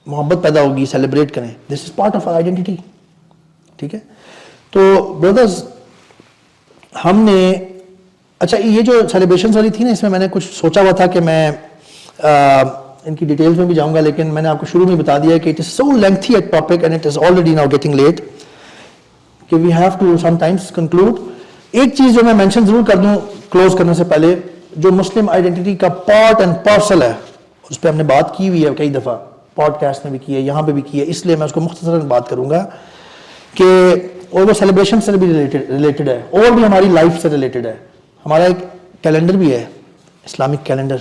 محبت پیدا ہوگی, سیلیبریٹ کریں. This is part of our identity. ٹھیک ہے. تو بردرز ہم نے, اچھا یہ جو سیلیبریشنز والی تھی نا, اس میں نے کچھ سوچا ہوا تھا کہ میں ان کی ڈیٹیلز میں بھی جاؤں گا, لیکن میں نے آپ کو شروع میں بتا دیا کہ it is so lengthy a topic and it is already now getting late کہ we have to sometimes conclude. ایک چیز جو میں مینشن ضرور کر دوں کلوز کرنے سے پہلے, جو مسلم آئیڈینٹی کا پارٹ اینڈ پارسل ہے, اس پہ ہم نے بات کی ہوئی ہے کئی دفعہ, پوڈ کاسٹ میں بھی کی ہے, یہاں پہ بھی کی ہے, اس لیے میں اس کو مختصراً بات کروں گا کہ اور وہ سیلیبریشن سے بھی ریلیٹڈ ہے, اور بھی ہماری لائف سے ریلیٹڈ ہے. ہمارا ایک کیلنڈر بھی ہے, Islamic calendar.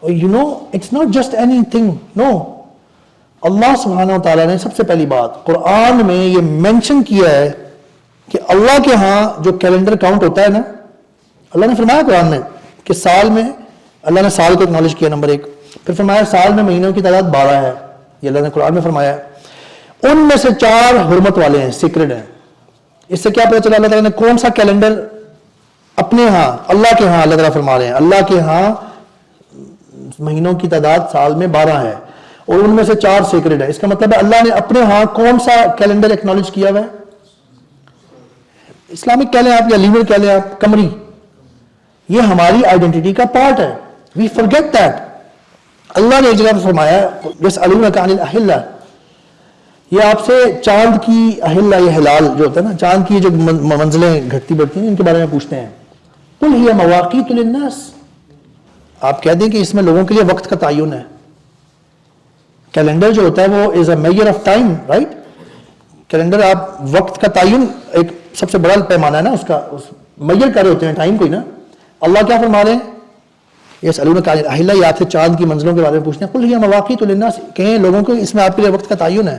You know it's not just anything, no. اللہ سبحانہ و تعالیٰ نے سب سے پہلی بات قرآن میں یہ مینشن کیا ہے کہ اللہ کے ہاں جو کیلنڈر کاؤنٹ ہوتا ہے نا, اللہ نے فرمایا قرآن میں کہ سال میں, اللہ نے سال کو اکنالج کیا نمبر 1, پھر فرمایا سال میں مہینوں کی تعداد 12 ہے, یہ اللہ نے قرآن میں فرمایا. ان میں سے 4 حرمت والے ہیں, سیکرڈ ہیں. اس سے کیا پتہ چلا اللہ تعالیٰ نے کون سا کیلنڈر اپنے ہاں, اللہ کے ہاں, اللہ تعالیٰ فرما رہے ہیں اللہ کے ہاں مہینوں کی تعداد سال میں 12 ہے اور ان میں سے 4 سیکرڈ ہے. اس کا مطلب ہے اللہ نے اپنے ہاں کون سا کیلنڈر ایکنالج کیا ہوا ہے؟ اسلامک کہہ لیں آپ یا لیبرل کہہ لیں آپ, قمری. یہ ہماری آئیڈینٹی کا پارٹ ہے. وی فرگیٹ دیٹ. اللہ نے ایک جگہ پر فرمایا یسألونک عن الاحلہ, یہ آپ سے چاند کی احلہ, یہ ہلال جو ہوتا ہے نا, چاند کی جو منزلیں گھٹتی بڑھتی ہیں ان کے بارے میں پوچھتے ہیں. قل ہی مواقیت للناس, آپ کہہ دیں کہ اس میں لوگوں کے لیے وقت کا تعین ہے. کیلنڈر جو ہوتا ہے وہ is a measure of time, right. Calendar آپ وقت کا تعین ایک سب سے بڑا پیمانہ ہے نا, اس کا میجر کر رہے ہوتے ہیں ٹائم کو ہی نا. اللہ کیا فرما رہے ہیں؟ یسألونک عن الاحلہ, یہ آپ سے چاند کی منزلوں کے بارے میں پوچھتے ہیں. قل ہی مواقیت للناس, کہیں لوگوں کو اس میں آپ کے لیے وقت کا تعین ہے.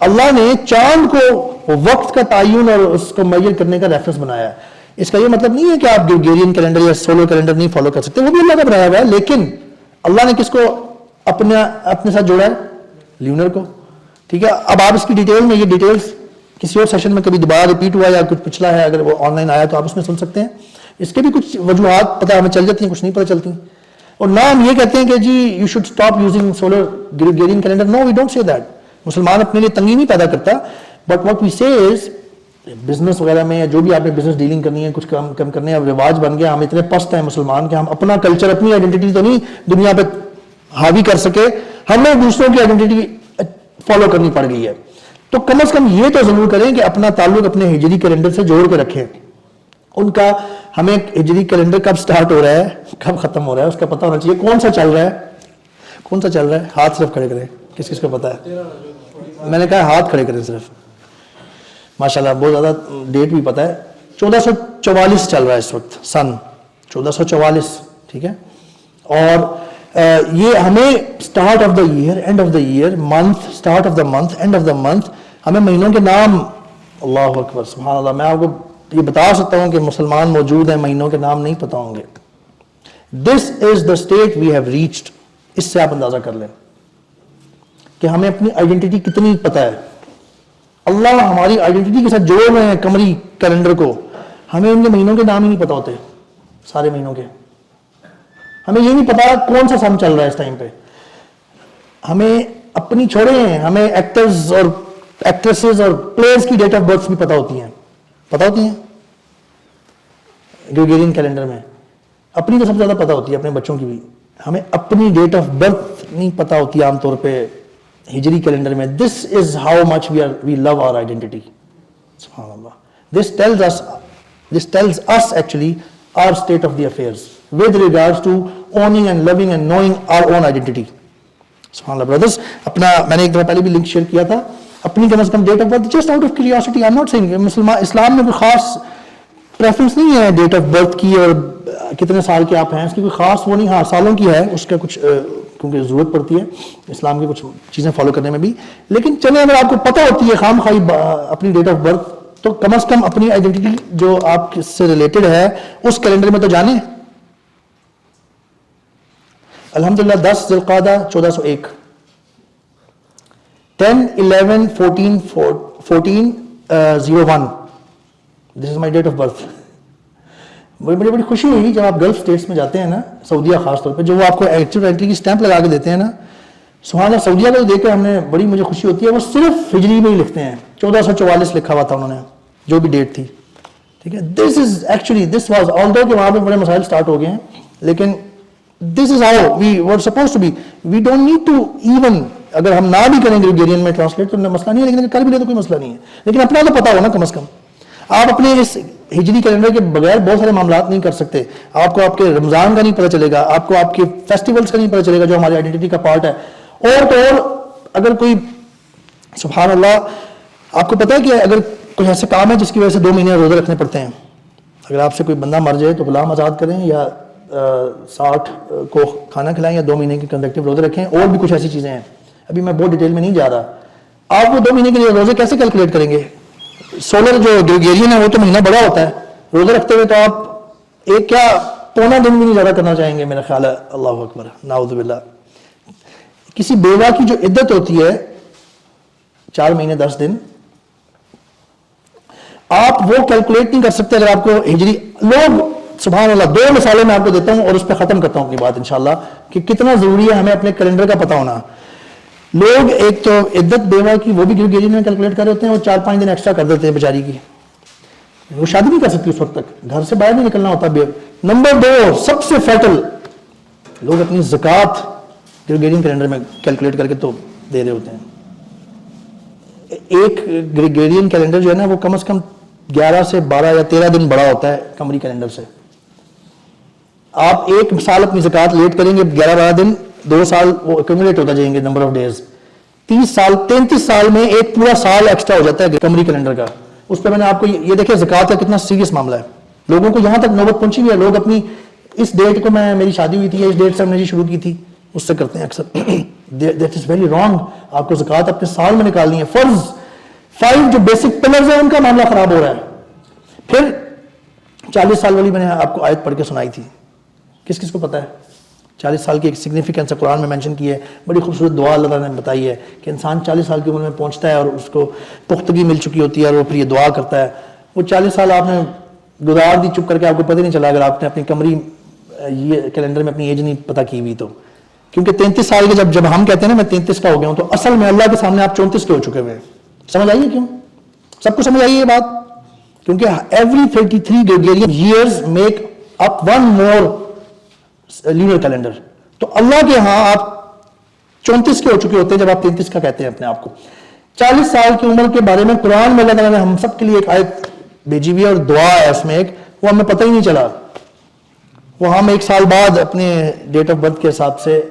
اللہ نے چاند کو وقت کا تعین اور اس کو میجر کرنے کا ریفرنس بنایا ہے. اس کا یہ مطلب نہیں ہے کہ آپ گریگورین کیلنڈر یا سولر کیلنڈر نہیں فالو کر سکتے, وہ بھی اللہ کا بنایا ہوا ہے. لیکن اللہ نے کس کو اپنے ساتھ جوڑا ہے؟ لیونر کو. ٹھیک ہے. اب آپ اس کی ڈیٹیل میں, یہ ڈیٹیلز کسی اور سیشن میں کبھی دوبارہ ریپیٹ ہوا یا کچھ پچھلا ہے, اگر وہ آن لائن آیا تو آپ اس میں سن سکتے ہیں. اس کے بھی کچھ وجوہات پتہ ہمیں چل جاتی ہیں, کچھ نہیں پتہ چلتی. اور نہ ہم یہ کہتے ہیں کہ جی you should stop using solar Gregorian calendar. No, we don't say that. مسلمان اپنے لیے تنگی نہیں پیدا کرتا, بٹ واٹ وی سے از بزنس وغیرہ میں یا جو بھی آپ نے بزنس ڈیلنگ کرنی ہے, کچھ کم کرنے ہیں, رواج بن گیا, ہم اتنے پست ہیں مسلمان کہ ہم اپنا کلچر, اپنی آئیڈینٹی تو نہیں دنیا پہ حاوی کر سکے, ہمیں دوسروں کی آئیڈینٹی فالو کرنی پڑ گئی ہے. تو کم از کم یہ تو ضرور کریں کہ اپنا تعلق اپنے ہجری کیلنڈر سے جوڑ کے رکھیں. ان کا ہمیں ہجری کیلنڈر کب سٹارٹ ہو رہا ہے, کب ختم ہو رہا ہے, اس کا پتہ ہونا چاہیے. کون سا چل رہا ہے, کون سا چل رہا ہے؟ ہاتھ صرف کھڑے کریں, کس کس کو پتہ ہے؟ میں نے کہا ہاتھ کھڑے کریں صرف. ماشاءاللہ بہت زیادہ ڈیٹ بھی پتہ ہے. 1444 چل رہا ہے اس وقت, سن 1444. ٹھیک ہے. اور یہ ہمیں start of the year, end of the year, month, start of the month, end of the month, ہمیں مہینوں کے نام, اللہ اکبر سبحان اللہ, میں آپ کو یہ بتا سکتا ہوں کہ مسلمان موجود ہیں مہینوں کے نام نہیں پتہ ہوں گے. This is the state we have reached. اس سے آپ اندازہ کر لیں کہ ہمیں اپنی آئیڈینٹی کتنی پتہ ہے. اللہ ہماری آئیڈینٹی کے ساتھ جوڑ رہے ہیں قمری کیلنڈر کو. ہمیں ان کے مہینوں کے نام ہی نہیں پتہ ہوتے, سارے مہینوں کے. ہمیں یہ نہیں پتا کون سا سن چل رہا ہے اس ٹائم پہ. ہمیں اپنی چھوڑے ہیں, ہمیں ایکٹرز اور ایکٹریسز اور پلیئرز کی ڈیٹ آف برتھ بھی پتہ ہوتی ہیں گریگورین کیلنڈر میں. اپنی تو سب سے زیادہ پتہ ہوتی ہے, اپنے بچوں کی بھی. ہمیں اپنی ڈیٹ آف برتھ نہیں پتہ ہوتی عام طور پہ ہجری کیلنڈر میں. This is how much we love our identity. سبحان اللہ. This tells us actually our state of the affairs with regards to owning and loving and knowing our own identity. سبحان اللہ. بردرز, اپنا میں نے ایک دفعہ پہلے بھی لنک شیئر کیا تھا, اپنی کم از کم date of birth just out of curiosity. I am not seeing اسلام میں کوئی خاص پریفرنس نہیں ہے ڈیٹ آف برتھ کی اور کتنے سال کے آپ ہیں, اس کی کوئی خاص وہ نہیں. ہاں سالوں کی ہے, اس کا کچھ کیونکہ ضرورت پڑتی ہے اسلام کی کچھ چیزیں فالو کرنے میں بھی. لیکن چلیں اگر آپ کو پتہ ہوتی ہے خام خواہی اپنی ڈیٹ آف برتھ, تو کم از کم اپنی آئیڈینٹی جو آپ سے ریلیٹڈ ہے اس کیلنڈر میں تو جانیں. الحمدللہ 10 ذی القعدہ 1401, 10/11/14/01, دس از مائی ڈیٹ آف برتھ. بڑی خوشی ہوئی جب آپ گلف اسٹیٹس میں جاتے ہیں نا, سعودیہ خاص طور پہ, جو وہ آپ کو ایکٹیو اینٹری کی اسٹیمپ لگا کے دیتے ہیں نا, سبحان اللہ, سعودیہ کو دیکھ کر بڑی مجھے خوشی ہوتی ہے. وہ صرف ہجری میں ہی لکھتے ہیں, 1444 لکھا ہوا تھا انہوں نے جو بھی ڈیٹ تھی. ٹھیک ہے, دس از ایکچولی دس واز آلدو کہ وہاں پہ بڑے مسائل اسٹارٹ ہو گئے ہیں, لیکن this is how we were supposed to be. We don't need to even, اگر ہم نہ بھی کریں گریگورین میں ٹرانسلیٹ تو مسئلہ نہیں ہے, لیکن کر بھی لے تو کوئی مسئلہ نہیں ہے. لیکن اپنا تو پتا ہو نا کم از کم. آپ اپنے اس ہجری کیلنڈر کے بغیر بہت سارے معاملات نہیں کر سکتے. آپ کو آپ کے رمضان کا نہیں پتہ چلے گا, آپ کو آپ کے فیسٹیولز کا نہیں پتہ چلے گا جو ہماری آئیڈینٹی کا پارٹ ہے. اور تو اور اگر کوئی سبحان اللہ آپ کو پتہ ہے کہ اگر کوئی ایسے کام ہے جس کی وجہ سے 2 مہینے روزے رکھنے پڑتے ہیں, اگر آپ سے کوئی بندہ مر جائے تو غلام آزاد کریں یا 60 کو کھانا کھلائیں یا 2 مہینے کے کنزیکٹیو روزے رکھیں, اور بھی کچھ ایسی چیزیں ہیں. ابھی میں بہت ڈیٹیل میں نہیں جا رہا. آپ وہ 2 مہینے کے لیے روزے کیسے کیلکولیٹ کریں گے؟ سولر جو گریگورین ہے وہ تو مہینہ بڑا ہوتا ہے, روزے رکھتے ہوئے تو آپ ایک کیا پونا دن بھی نہیں زیادہ کرنا چاہیں گے میرا خیال ہے. اللہ اکبر, نعوذ باللہ. کسی بیوہ کی جو عدت ہوتی ہے 4 مہینے 10 دن, آپ وہ کیلکولیٹ نہیں کر سکتے اگر آپ کو ہجری. لوگ سبحان اللہ 2 مثالیں میں آپ کو دیتا ہوں اور اس پہ ختم کرتا ہوں اپنی بات انشاءاللہ کہ کتنا ضروری ہے ہمیں اپنے کیلنڈر کا پتہ ہونا. لوگ ایک تو عدت بیوہ کی وہ بھی گریگورین میں کیلکولیٹ کر ہوتے ہیں, اور 4-5 دن ایکسٹرا کر دیتے ہیں بیچاری کی. وہ شادی نہیں کر سکتی اس وقت تک, گھر سے باہر نہیں نکلنا ہوتا. نمبر 2 سب سے فیٹل, لوگ اپنی زکوٰۃ گریگورین کیلنڈر میں کیلکولیٹ کر کے تو دے رہے ہوتے ہیں. ایک گریگورین کیلنڈر جو ہے نا وہ کم از کم 11 سے 12 یا 13 دن بڑا ہوتا ہے قمری کیلنڈر سے. آپ ایک سال اپنی زکوٰۃ لیٹ کریں گے 11-12 دن, 2 سال وہ ایکومولیٹ ہوتا جائیں گے نمبر آف ڈیز. 30 سال 33 سال میں ایک پورا سال ایکسٹرا ہو جاتا ہے قمری کیلنڈر کا. اس پہ میں نے آپ کو یہ دیکھیں زکوٰۃ کا کتنا سیریس معاملہ ہے. لوگوں کو یہاں تک نوبت پہنچی ہوئی ہے, لوگ اپنی اس ڈیٹ کو, میری شادی ہوئی تھی اس ڈیٹ سے ہم نے شروع کی تھی, اس سے کرتے ہیں اکثر. That is very wrong. آپ کو زکوٰۃ اپنے سال میں نکالنی ہے. فرض 5 جو بیسک پلرز ہیں ان کا معاملہ خراب ہو رہا ہے. پھر 40 سال والی میں نے آپ کو آیت پڑھ کے سنائی تھی, کس کس کو پتا ہے 40 سال کی ایک سگنیفیکینس ہے, قرآن میں مینشن کی ہے. بڑی خوبصورت دعا اللہ تعالیٰ نے بتائی ہے کہ انسان 40 سال کی عمر میں پہنچتا ہے اور اس کو پختگی مل چکی ہوتی ہے اور وہ پھر یہ دعا کرتا ہے. وہ 40 سال آپ نے گزار دی چپ کر کے, آپ کو پتہ نہیں چلا اگر آپ نے اپنی قمری یہ کیلنڈر میں اپنی ایج نہیں پتہ کی ہوئی تو. کیونکہ 33 سال کے جب ہم کہتے ہیں نا میں 33 کا ہو گیا ہوں, تو اصل میں اللہ کے سامنے آپ 34 کے ہو چکے ہوئے. سمجھ آئیے کیوں؟ سب کو سمجھ آئیے یہ بات؟ کیونکہ every 33 Gregorian years make up 1 مور لینر کیلنڈر. تو اللہ کے ہاں آپ 34 کے ہو چکے ہوتے ہیں جب آپ 33 کا کہتے ہیں اپنے آپ کو. 40 سال کی عمر کے بارے میں قرآن میں اللہ تعالیٰ نے ہم سب کے لیے ایک آیت بھیجی ہوئی ہے اور دعا ہے اس میں ایک, وہ ہمیں پتہ ہی نہیں چلا. وہ ہم 1 سال بعد اپنے ڈیٹ آف برتھ کے حساب سے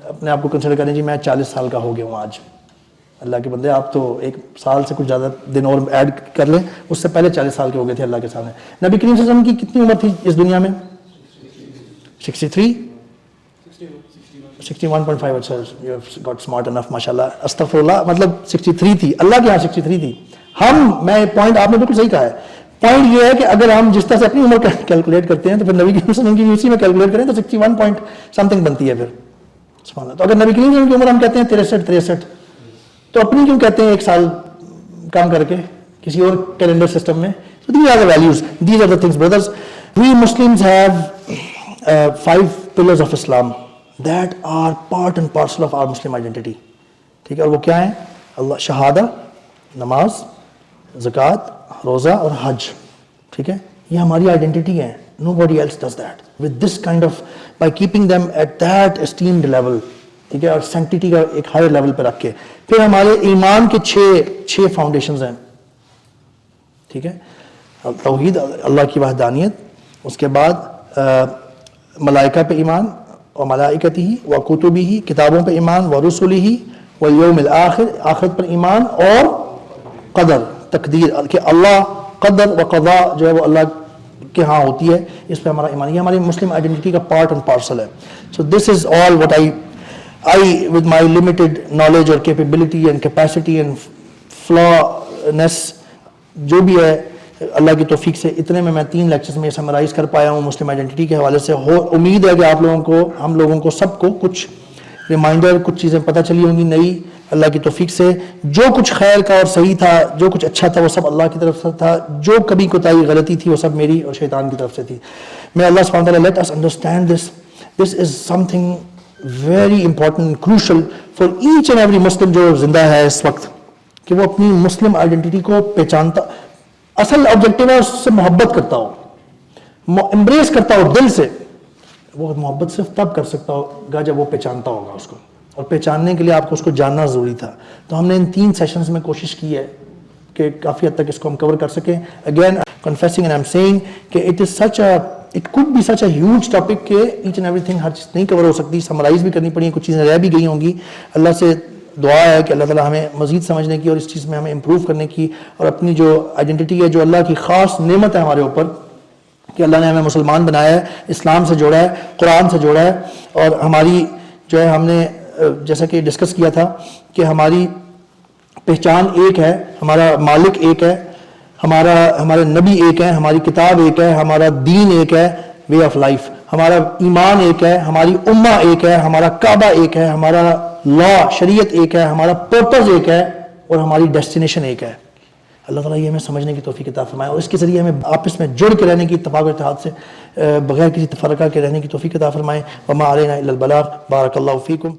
اپنے آپ کو کنسیڈر کریں جی میں 40 سال کا ہو گیا ہوں آج. اللہ کے بندے آپ تو 1 سال سے کچھ زیادہ دن اور ایڈ کر لیں, اس سے پہلے 40 سال کے ہو گئے تھے اللہ کے سامنے. نبی کریم صلی اللہ علیہ وسلم کی کتنی عمر تھی اس دنیا میں؟ 63 61.5. اچھا you have got smart enough ماشاء اللہ, استغفر اللہ, مطلب 63 تھی اللہ کے یہاں 63 تھی. میں پوائنٹ آپ نے بالکل صحیح کہا ہے. پوائنٹ یہ ہے کہ اگر ہم جس طرح سے اپنی عمر کیلکولیٹ کرتے ہیں تو پھر نبی کریم صلی اللہ علیہ وسلم کی اسی میں کیلکولیٹ کریں تو 61 پوائنٹ سمتھنگ بنتی ہے پھر. سبحان اللہ. تو اگر نبی کریم صلی اللہ علیہ وسلم کی عمر ہم کہتے ہیں 63 تو اپنی کیوں کہتے ہیں 1 سال کم کر کے کسی اور کیلنڈر سسٹم میں؟ So these are the values, these are the things brothers. We Muslims have 5 pillars of Islam that are part and parcel of our Muslim identity. ٹھیک ہے, اور وہ کیا ہیں؟ اللہ, شہادہ, نماز, زکوٰۃ, روزہ اور حج. ٹھیک ہے, یہ ہماری آئیڈینٹی ہے. Nobody else does that with this kind of, by keeping them at that esteemed level. ٹھیک ہے, اور سینکٹیٹی کا ایک ہائر لیول پہ رکھ کے. پھر ہمارے ایمان کے 6 فاؤنڈیشنز ہیں. ٹھیک ہے, توحید, اللہ کی وحدانیت, اس کے بعد ملائکہ پہ ایمان و ملائکتہ و کتبہ, کتابوں پہ ایمان و رسلہ والیوم الآخر، آخرت پر ایمان، اور قدر تقدیر کہ اللہ قدر و قضا جو ہے وہ اللہ کے ہاں ہوتی ہے، اس پہ ہمارا ایمان، یہ ہماری مسلم آئیڈینٹی کا پارٹ اینڈ پارسل ہے. So this is all what I with my limited knowledge or capability and capacity and flawless جو بھی ہے اللہ کی توفیق سے اتنے میں 3 لیکچرز میں سمرائز کر پایا ہوں مسلم آئیڈینٹی کے حوالے سے. امید ہے کہ آپ لوگوں کو، ہم لوگوں کو سب کو کچھ ریمائنڈر، کچھ چیزیں پتہ چلی ہوں گی نئی اللہ کی توفیق سے. جو کچھ خیر کا اور صحیح تھا، جو کچھ اچھا تھا، وہ سب اللہ کی طرف سے تھا. جو کبھی کوتاہی غلطی تھی وہ سب میری اور شیطان کی طرف سے تھی. May Allah subhanahu wa ta'ala let us understand this. This is something very important, crucial for each and every Muslim جو زندہ ہے اس وقت، کہ وہ اپنی مسلم آئیڈینٹی کو پہچانتا، اصل آبجیکٹیو ہے اس سے محبت کرتا ہو، امبریس کرتا ہو دل سے. وہ محبت صرف تب کر سکتا ہوگا جب وہ پہچانتا ہوگا اس کو، اور پہچاننے کے لیے آپ کو اس کو جاننا ضروری تھا. تو ہم نے ان 3 سیشنز میں کوشش کی ہے کہ کافی حد تک اس کو ہم کور کر سکیں. Again confessing and I'm saying کہ it could be such a huge topic کہ each and everything ہر چیز نہیں کور ہو سکتی، سمرائز بھی کرنی پڑی، کچھ چیزیں رہ بھی گئی ہوں گی. اللہ سے دعا ہے کہ اللہ تعالیٰ ہمیں مزید سمجھنے کی اور اس چیز میں ہمیں امپروو کرنے کی، اور اپنی جو آئیڈینٹی ہے، جو اللہ کی خاص نعمت ہے ہمارے اوپر کہ اللہ نے ہمیں مسلمان بنایا ہے، اسلام سے جوڑا ہے، قرآن سے جوڑا ہے. اور ہماری جو ہے، ہم نے جیسا کہ ڈسکس کیا تھا کہ ہماری پہچان ایک ہے، ہمارا مالک ایک ہے، ہمارے نبی ایک ہے، ہماری کتاب ایک ہے، ہمارا دین ایک ہے، وے آف لائف، ہمارا ایمان ایک ہے، ہماری امہ ایک ہے، ہمارا کعبہ ایک ہے، ہمارا لا شریعت ایک ہے، ہمارا پرپز ایک ہے، اور ہماری ڈیسٹینیشن ایک ہے. اللہ تعالیٰ یہ ہمیں سمجھنے کی توفیق عطا فرمائے، اور اس کے ذریعے ہمیں آپس میں جڑ کے رہنے کی، اتفاق و اتحاد سے بغیر کسی تفرقہ کے رہنے کی توفیق عطا فرمائے. وما علینا الا البلاغ. بارک اللہ فیکم.